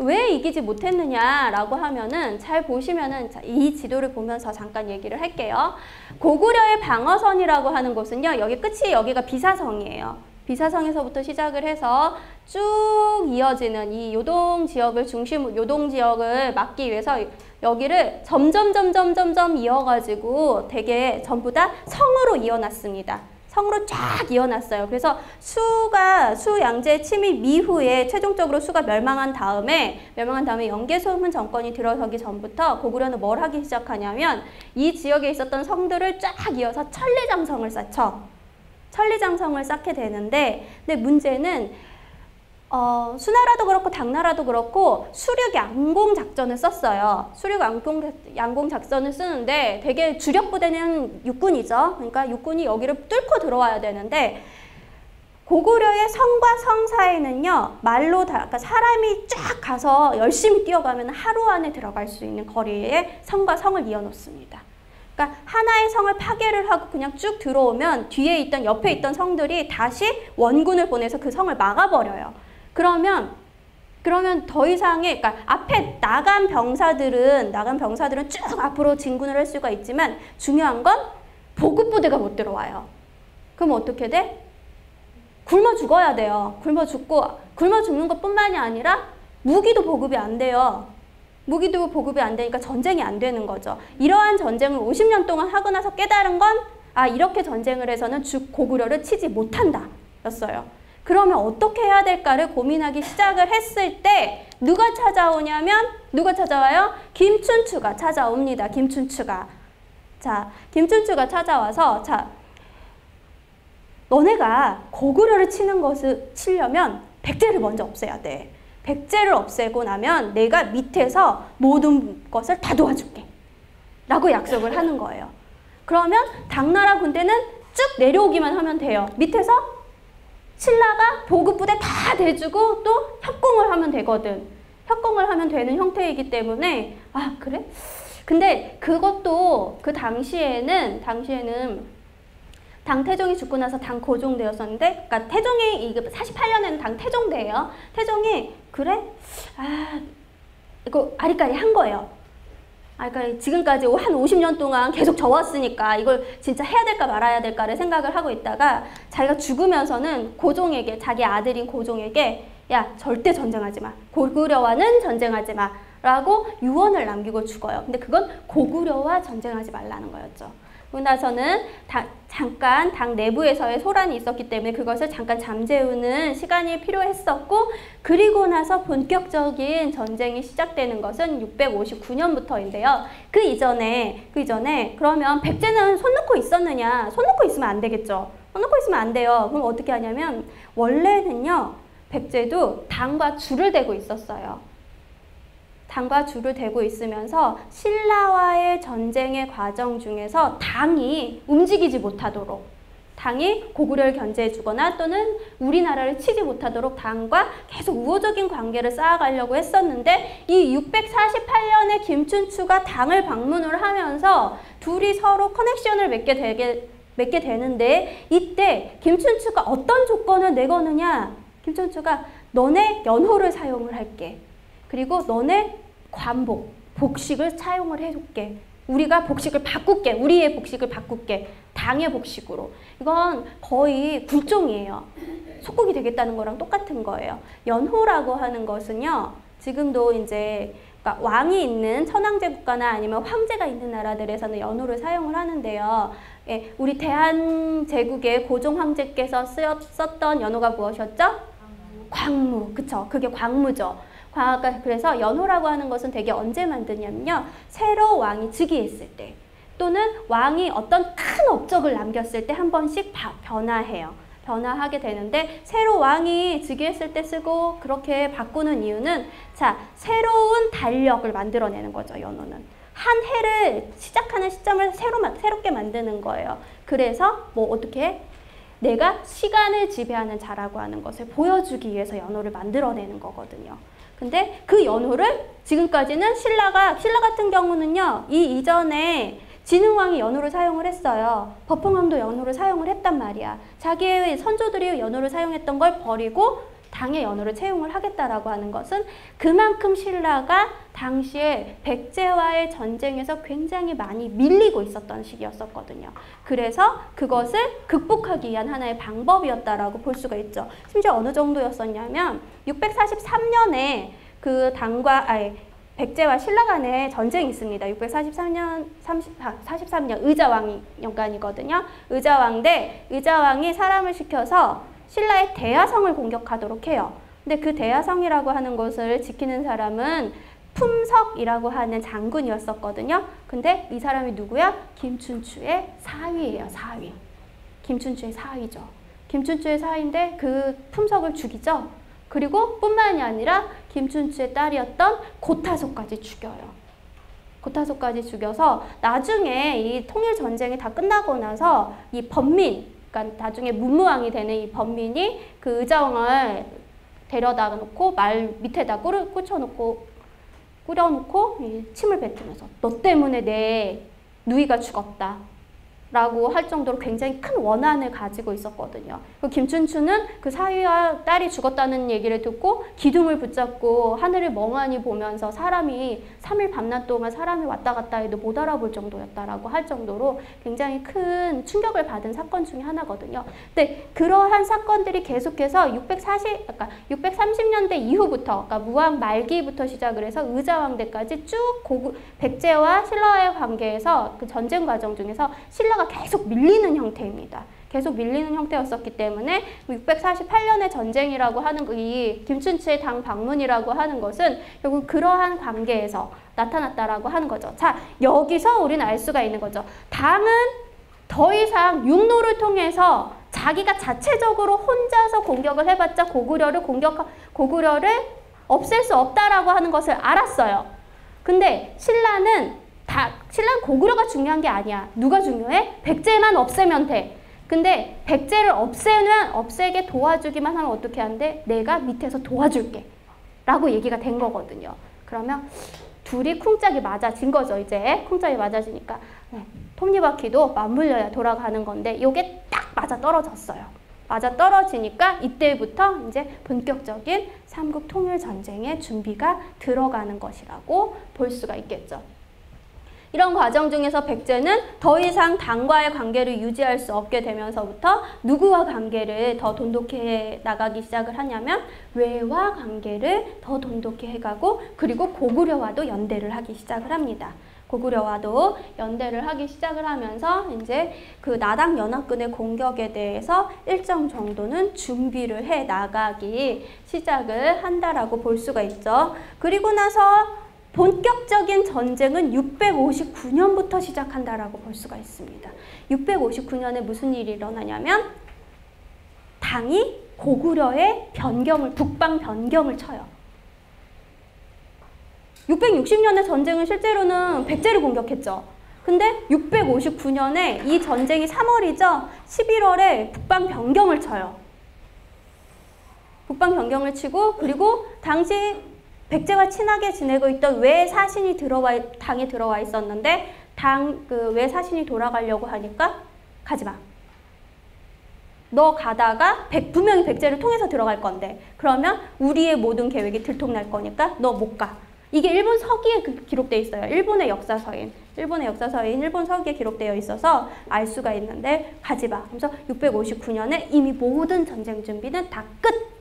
왜 이기지 못했느냐라고 하면은 잘 보시면은 이 지도를 보면서 잠깐 얘기를 할게요. 고구려의 방어선이라고 하는 곳은요. 여기 끝이 여기가 비사성이에요. 비사성에서부터 시작을 해서 쭉 이어지는 이 요동 지역을 막기 위해서 여기를 점점 이어가지고 되게 전부 다 성으로 이어놨습니다. 성으로 쫙 이어놨어요. 그래서 수 양제 침입 이후에 최종적으로 수가 멸망한 다음에 영계소문 정권이 들어서기 전부터 고구려는 뭘 하기 시작하냐면 이 지역에 있었던 성들을 쫙 이어서 천리장성을 쌓죠. 천리장성을 쌓게 되는데, 근데 문제는 수나라도 그렇고 당나라도 그렇고 수륙 양공 작전을 썼어요. 수륙 양공 작전을 쓰는데 되게 주력 부대는 육군이죠. 그러니까 육군이 여기를 뚫고 들어와야 되는데, 고구려의 성과 성 사이는요, 말로 그러니까 사람이 쫙 가서 열심히 뛰어가면 하루 안에 들어갈 수 있는 거리에 성과 성을 이어놓습니다. 그러니까 하나의 성을 파괴를 하고 그냥 쭉 들어오면 뒤에 있던 옆에 있던 성들이 다시 원군을 보내서 그 성을 막아버려요. 그러면 더 이상의, 그러니까 앞에 나간 병사들은 쭉 앞으로 진군을 할 수가 있지만 중요한 건 보급부대가 못 들어와요. 그럼 어떻게 돼? 굶어 죽어야 돼요. 굶어 죽는 것뿐만이 아니라 무기도 보급이 안 돼요. 무기도 보급이 안 되니까 전쟁이 안 되는 거죠. 이러한 전쟁을 50년 동안 하고 나서 깨달은 건, 이렇게 전쟁을 해서는 고구려를 치지 못한다 였어요. 그러면 어떻게 해야 될까를 고민하기 시작을 했을 때 누가 찾아와요? 김춘추가 찾아옵니다. 김춘추가 찾아와서, 너네가 고구려를 치려면 백제를 먼저 없애야 돼. 백제를 없애고 나면 내가 밑에서 모든 것을 다 도와줄게 라고 약속을 하는 거예요. 그러면 당나라 군대는 쭉 내려오기만 하면 돼요. 밑에서 신라가 보급부대 다 대주고 또 협공을 하면 되거든. 협공을 하면 되는 형태이기 때문에, 그래? 근데 그것도 그 당시에는 당 태종이 죽고 나서 당 고종되었었는데, 그러니까 태종이 48년에는 당 태종대예요. 태종이 그래? 이거 아리까리 한 거예요. 그러니까 지금까지 한 50년 동안 계속 져왔으니까 이걸 진짜 해야 될까 말아야 될까를 생각을 하고 있다가 자기가 죽으면서는 고종에게, 자기 아들인 고종에게, 야, 절대 전쟁하지 마. 고구려와는 전쟁하지 마. 라고 유언을 남기고 죽어요. 근데 그건 고구려와 전쟁하지 말라는 거였죠. 그러고 나서는 잠깐 당 내부에서의 소란이 있었기 때문에 그것을 잠깐 잠재우는 시간이 필요했었고, 그리고 나서 본격적인 전쟁이 시작되는 것은 659년부터인데요. 그 이전에 그러면 백제는 손 놓고 있었느냐? 손 놓고 있으면 안 되겠죠. 손 놓고 있으면 안 돼요. 그럼 어떻게 하냐면, 원래는요, 백제도 당과 줄을 대고 있었어요. 당과 줄을 대고 있으면서 신라와의 전쟁의 과정 중에서 당이 움직이지 못하도록, 당이 고구려를 견제해 주거나 또는 우리나라를 치지 못하도록 당과 계속 우호적인 관계를 쌓아가려고 했었는데, 이 648년에 김춘추가 당을 방문을 하면서 둘이 서로 커넥션을 맺게 되는데, 이때 김춘추가 어떤 조건을 내거느냐? 김춘추가 너네 연호를 사용을 할게. 그리고 너네 복식을 사용을 해줄게. 우리가 복식을 바꿀게. 우리의 복식을 바꿀게. 당의 복식으로. 이건 거의 굴종이에요. 속국이 되겠다는 거랑 똑같은 거예요. 연호라고 하는 것은요, 지금도 이제 그러니까 왕이 있는 천황제 국가나 아니면 황제가 있는 나라들에서는 연호를 사용을 하는데요. 우리 대한제국의 고종 황제께서 썼던 연호가 무엇이었죠? 광무. 그쵸? 그게 광무죠. 그래서 연호라고 하는 것은 되게 언제 만드냐면요, 새로 왕이 즉위했을 때 또는 왕이 어떤 큰 업적을 남겼을 때 한 번씩 변화하게 되는데, 새로 왕이 즉위했을 때 쓰고 그렇게 바꾸는 이유는, 새로운 달력을 만들어내는 거죠. 연호는 한 해를 시작하는 시점을 새롭게 만드는 거예요. 그래서 어떻게 해? 내가 시간을 지배하는 자라고 하는 것을 보여주기 위해서 연호를 만들어내는 거거든요. 근데 그 연호를 지금까지는 신라 같은 경우는요, 이 이전에 진흥왕이 연호를 사용을 했어요. 법흥왕도 연호를 사용을 했단 말이야. 자기의 선조들이 연호를 사용했던 걸 버리고 당의 연호를 채용을 하겠다라고 하는 것은 그만큼 신라가 당시에 백제와의 전쟁에서 굉장히 많이 밀리고 있었던 시기였었거든요. 그래서 그것을 극복하기 위한 하나의 방법이었다라고 볼 수가 있죠. 심지어 어느 정도였었냐면 643년에 그 백제와 신라 간에 전쟁이 있습니다. 643년, 43년 의자왕년간이거든요. 의자왕 대 의자왕이 사람을 시켜서 신라의 대야성을 공격하도록 해요. 근데 그 대야성이라고 하는 곳을 지키는 사람은 품석이라고 하는 장군이었었거든요. 근데 이 사람이 누구야? 김춘추의 사위예요. 사위. 김춘추의 사위죠. 김춘추의 사위인데 그 품석을 죽이죠. 그리고 뿐만이 아니라 김춘추의 딸이었던 고타소까지 죽여요. 고타소까지 죽여서 나중에 이 통일전쟁이 다 끝나고 나서 이 번민, 그러니까 나중에 문무왕이 되는 이 번민이 그 의자왕을 데려다 놓고 말 밑에다 꽂혀놓고 끓여놓고 침을 뱉으면서 너 때문에 내 누이가 죽었다 라고 할 정도로 굉장히 큰 원한을 가지고 있었거든요. 김춘추는 그 사위와 딸이 죽었다는 얘기를 듣고 기둥을 붙잡고 하늘을 멍하니 보면서 사람이 3일 밤낮 동안 사람이 왔다 갔다 해도 못 알아볼 정도였다라고 할 정도로 굉장히 큰 충격을 받은 사건 중에 하나거든요. 근데 그러한 사건들이 계속해서 630년대 이후부터, 그러니까 무왕 말기부터 시작을 해서 의자왕 때까지 쭉 백제와 신라와의 관계에서 그 전쟁 과정 중에서 신라 계속 밀리는 형태입니다. 계속 밀리는 형태였었기 때문에 648년의 전쟁이라고 하는 이 김춘추의 당 방문이라고 하는 것은 결국 그러한 관계에서 나타났다라고 하는 거죠. 자, 여기서 우리는 알 수가 있는 거죠. 당은 더 이상 육로를 통해서 자기가 자체적으로 혼자서 공격을 해봤자 고구려를 없앨 수 없다라고 하는 것을 알았어요. 근데 신라는 고구려가 중요한 게 아니야. 누가 중요해? 백제만 없애면 돼. 근데 백제를 없애게 도와주기만 하면 어떻게 하는데? 내가 밑에서 도와줄게 라고 얘기가 된 거거든요. 그러면 둘이 쿵짝이 맞아진 거죠. 이제 쿵짝이 맞아지니까 톱니바퀴도 맞물려야 돌아가는 건데 이게 딱 맞아 떨어졌어요. 맞아 떨어지니까 이때부터 이제 본격적인 삼국 통일 전쟁의 준비가 들어가는 것이라고 볼 수가 있겠죠. 이런 과정 중에서 백제는 더 이상 당과의 관계를 유지할 수 없게 되면서부터 누구와 관계를 더 돈독히 나가기 시작을 하냐면 외와 관계를 더 돈독히 해가고 그리고 고구려와도 연대를 하기 시작을 합니다. 고구려와도 연대를 하기 시작을 하면서 이제 그 나당 연합군의 공격에 대해서 일정 정도는 준비를 해 나가기 시작을 한다라고 볼 수가 있죠. 그리고 나서 본격적인 전쟁은 659년부터 시작한다라고 볼 수가 있습니다. 659년에 무슨 일이 일어나냐면 당이 고구려의 북방 변경을 쳐요. 660년의 전쟁은 실제로는 백제를 공격했죠. 근데 659년에 이 전쟁이 3월이죠. 11월에 북방 변경을 쳐요. 북방 변경을 치고 그리고 당시 백제와 친하게 지내고 있던 외 사신이 당에 들어와 있었는데 외 사신이 돌아가려고 하니까 가지 마. 너 가다가 분명히 백제를 통해서 들어갈 건데 그러면 우리의 모든 계획이 들통날 거니까 너 못 가. 이게 일본 서기에 기록되어 있어요. 일본의 역사서인 일본 서기에 기록되어 있어서 알 수가 있는데 가지 마. 그래서 659년에 이미 모든 전쟁 준비는 다 끝.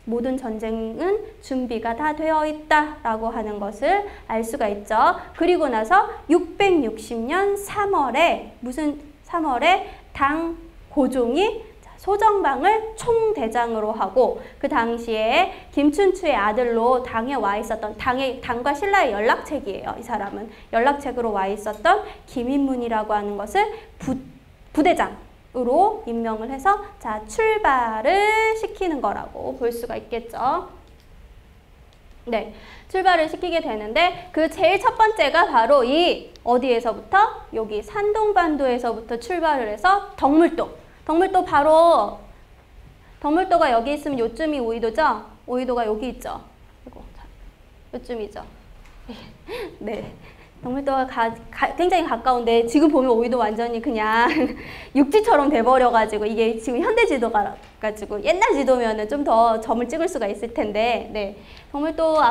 모든 전쟁은 준비가 다 되어 있다라고 하는 것을 알 수가 있죠. 그리고 나서 660년 3월에 당 고종이 소정방을 총대장으로 하고 그 당시에 김춘추의 아들로 당에 와 있었던 당과 신라의 연락책이에요. 이 사람은 연락책으로 와 있었던 김인문이라고 하는 것을 부대장으로 임명을 해서 자 출발을 시키는 거라고 볼 수가 있겠죠. 네, 출발을 시키게 되는데 그 제일 첫 번째가 바로 이 어디에서부터? 여기 산동반도에서부터 출발을 해서 덕물도가 여기 있으면 요쯤이 오이도죠? 오이도가 여기 있죠? 이거 요쯤이죠. 네. 덕물도가 굉장히 가까운데 지금 보면 오이도 완전히 그냥 육지처럼 돼버려가지고 이게 지금 현대 지도가 가지고 옛날 지도면은 좀 더 점을 찍을 수가 있을 텐데 네. 덕물도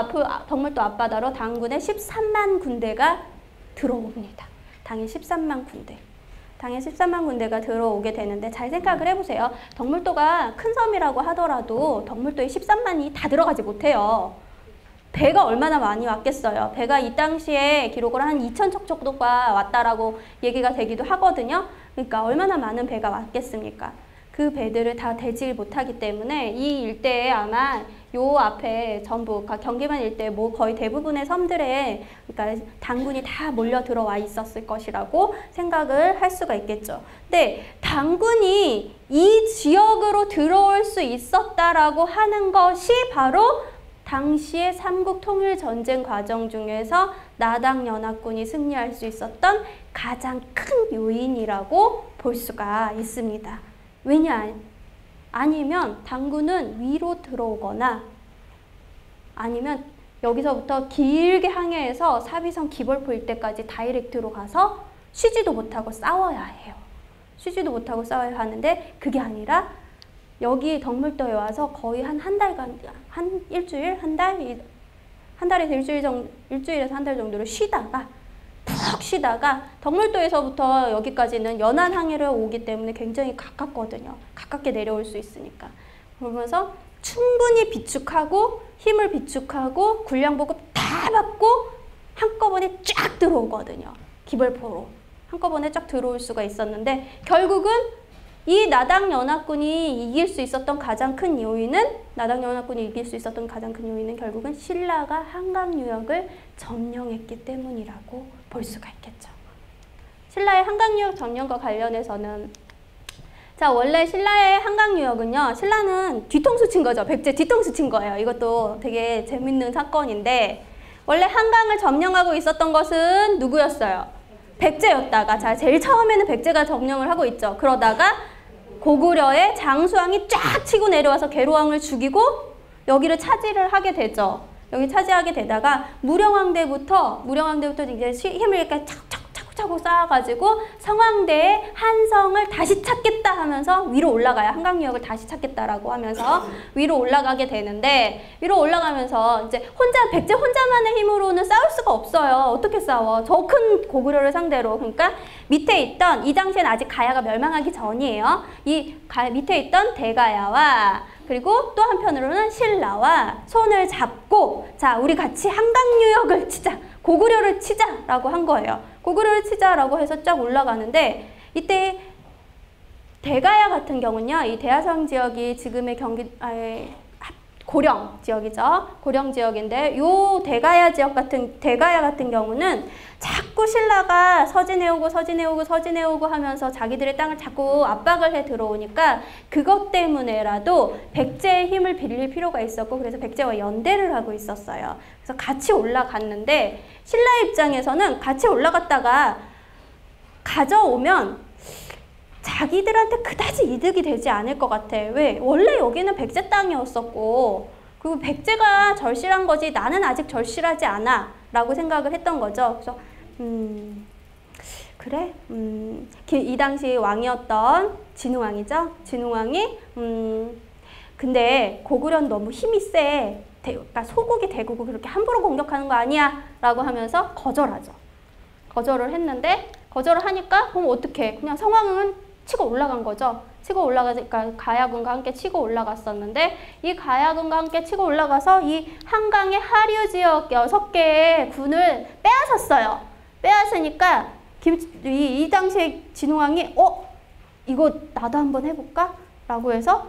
앞바다로 당군의 13만 군대가 들어옵니다. 당의 13만 군대. 당의 13만 군대가 들어오게 되는데 잘 생각을 해보세요. 덕물도가 큰 섬이라고 하더라도 덕물도에 13만이 다 들어가지 못해요. 배가 얼마나 많이 왔겠어요. 배가 이 당시에 기록으로 한 2,000척 정도가 왔다라고 얘기가 되기도 하거든요. 그러니까 얼마나 많은 배가 왔겠습니까? 그 배들을 다 대지 못하기 때문에 이 일대에 아마 요 앞에 전부 경기만 일대 뭐 거의 대부분의 섬들에 그러니까 당군이 다 몰려 들어와 있었을 것이라고 생각을 할 수가 있겠죠. 근데 당군이 이 지역으로 들어올 수 있었다라고 하는 것이 바로 당시의 삼국 통일 전쟁 과정 중에서 나당연합군이 승리할 수 있었던 가장 큰 요인이라고 볼 수가 있습니다. 왜냐? 아니면 당군은 위로 들어오거나 아니면 여기서부터 길게 항해해서 사비성 기벌포 일대까지 다이렉트로 가서 쉬지도 못하고 싸워야 해요. 쉬지도 못하고 싸워야 하는데 그게 아니라 여기 덕물도에 와서 거의 한 달간, 한 일주일, 한 달에서 일주일에서 한 달 정도를 쉬다가 푹 쉬다가 덕물도에서부터 여기까지는 연안 항해를 오기 때문에 굉장히 가깝거든요. 가깝게 내려올 수 있으니까. 그러면서 충분히 비축하고 힘을 비축하고 군량 보급 다 받고 한꺼번에 쫙 들어오거든요. 기벌포로. 한꺼번에 쫙 들어올 수가 있었는데 결국은 이 나당연합군이 이길 수 있었던 가장 큰 요인은 결국은 신라가 한강 유역을 점령했기 때문이라고 볼 수가 있겠죠. 신라의 한강 유역 점령과 관련해서는 자 원래 신라의 한강 유역은요. 신라는 뒤통수 친 거죠. 백제 뒤통수 친 거예요. 이것도 되게 재밌는 사건인데 원래 한강을 점령하고 있었던 것은 누구였어요? 백제였다가 자 제일 처음에는 백제가 점령을 하고 있죠. 그러다가 고구려의 장수왕이 쫙 치고 내려와서 계로왕을 죽이고 여기를 차지를 하게 되죠. 여기 차지하게 되다가 무령왕대부터 이제 힘을 이렇게 차곡차곡 쌓아가지고 성왕대의 한성을 다시 찾겠다 하면서 위로 올라가요. 한강유역을 다시 찾겠다라고 하면서 위로 올라가게 되는데 위로 올라가면서 이제 백제 혼자만의 힘으로는 싸울 수가 없어요. 어떻게 싸워? 저 큰 고구려를 상대로. 그러니까 밑에 있던 이 당시에는 아직 가야가 멸망하기 전이에요. 밑에 있던 대가야와 그리고 또 한편으로는 신라와 손을 잡고 자 우리 같이 한강유역을 치자. 고구려를 치자라고 한 거예요. 고구려를 치자라고 해서 쫙 올라가는데 이때 대가야 같은 경우는요. 이 대하성 지역이 지금의 고령 지역이죠. 고령 지역인데 요 대가야 같은 경우는 자꾸 신라가 서진해오고 하면서 자기들의 땅을 자꾸 압박을 해 들어오니까 그것 때문에라도 백제의 힘을 빌릴 필요가 있었고 그래서 백제와 연대를 하고 있었어요. 그래서 같이 올라갔는데 신라 입장에서는 같이 올라갔다가 가져오면 자기들한테 그다지 이득이 되지 않을 것 같아. 왜? 원래 여기는 백제 땅이었었고 그리고 백제가 절실한 거지 나는 아직 절실하지 않아 라고 생각을 했던 거죠. 그래서 그래? 이 당시 왕이었던 진흥왕이죠. 진흥왕이 근데 고구려는 너무 힘이 세. 그러니까 소국이 대국을 그렇게 함부로 공격하는 거 아니야 라고 하면서 거절하죠. 거절을 했는데 거절을 하니까 그럼 어떡해. 그냥 성왕은 치고 올라간 거죠. 그러니까 가야군과 함께 치고 올라갔었는데 이 가야군과 함께 치고 올라가서 이 한강의 하류 지역 6개의 군을 빼앗았어요. 빼앗으니까 이 당시에 진흥왕이 이거 나도 한번 해볼까? 라고 해서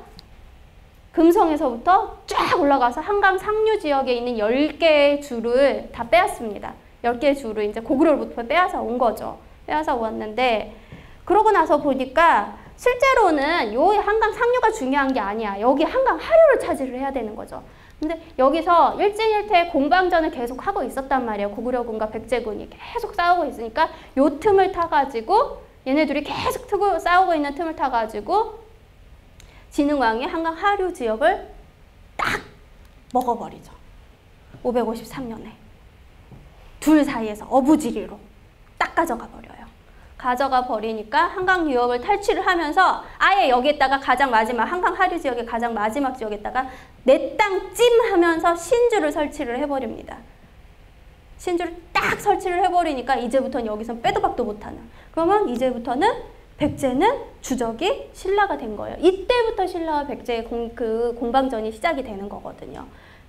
금성에서부터 쫙 올라가서 한강 상류 지역에 있는 10개의 주를 다 빼앗습니다. 10개의 주를 이제 고구려로부터 빼앗아 온 거죠. 빼앗아 왔는데 그러고 나서 보니까 실제로는 요 한강 상류가 중요한 게 아니야. 여기 한강 하류를 차지를 해야 되는 거죠. 근데 여기서 일진일퇴 공방전을 계속 하고 있었단 말이에요. 고구려군과 백제군이 계속 싸우고 있으니까 요 틈을 타가지고 얘네들이 계속 싸우고 있는 틈을 타가지고 진흥왕이 한강 하류 지역을 딱 먹어버리죠. 553년에. 둘 사이에서 어부지리로 딱 가져가 버려요. 가져가 버리니까 한강 유역을 탈취를 하면서 아예 여기에다가 가장 마지막 한강 하류 지역의 가장 마지막 지역에다가 내 땅 찜 하면서 신주를 설치를 해버립니다. 신주를 딱 설치를 해버리니까 이제부터는 여기서 빼도 박도 못하는. 그러면 이제부터는 백제는 주적이 신라가 된 거예요. 이때부터 신라와 백제의 공방전이 시작이 되는 거거든요.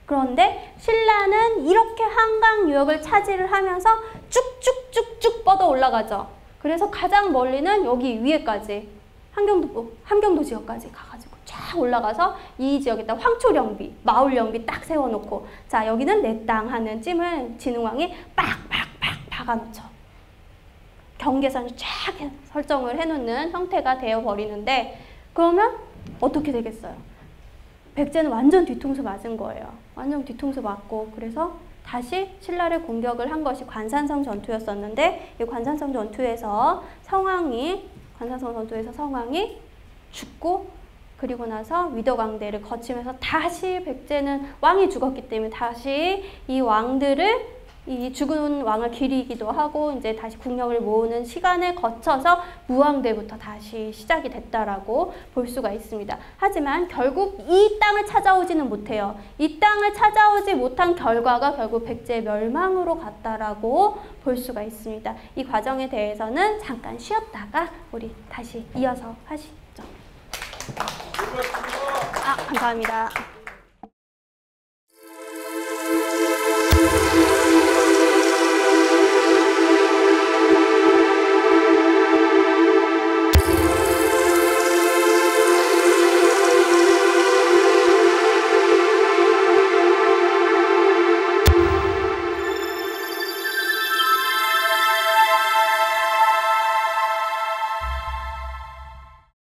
그런데 신라는 이렇게 한강 유역을 차지를 하면서 쭉쭉쭉쭉 뻗어 올라가죠. 그래서 가장 멀리는 여기 위에까지 함경도 지역까지 가가지고 쫙 올라가서 이 지역에다 황초령비, 마울령비 딱 세워놓고 자 여기는 내 땅 하는 찜을 진흥왕이 빡빡빡 박아놓죠. 경계선을 쫙 설정을 해놓는 형태가 되어버리는데 그러면 어떻게 되겠어요? 백제는 완전 뒤통수 맞은 거예요. 완전 뒤통수 맞고 그래서 다시 신라를 공격을 한 것이 관산성 전투였었는데 이 관산성 전투에서 성왕이 죽고 그리고 나서 위덕왕대를 거치면서 다시 백제는 왕이 죽었기 때문에 다시 이 왕들을 이 죽은 왕을 기리기도 하고 이제 다시 국력을 모으는 시간을 거쳐서 무왕대부터 다시 시작이 됐다라고 볼 수가 있습니다. 하지만 결국 이 땅을 찾아오지는 못해요. 이 땅을 찾아오지 못한 결과가 결국 백제의 멸망으로 갔다라고 볼 수가 있습니다. 이 과정에 대해서는 잠깐 쉬었다가 우리 다시 이어서 하시죠. 감사합니다.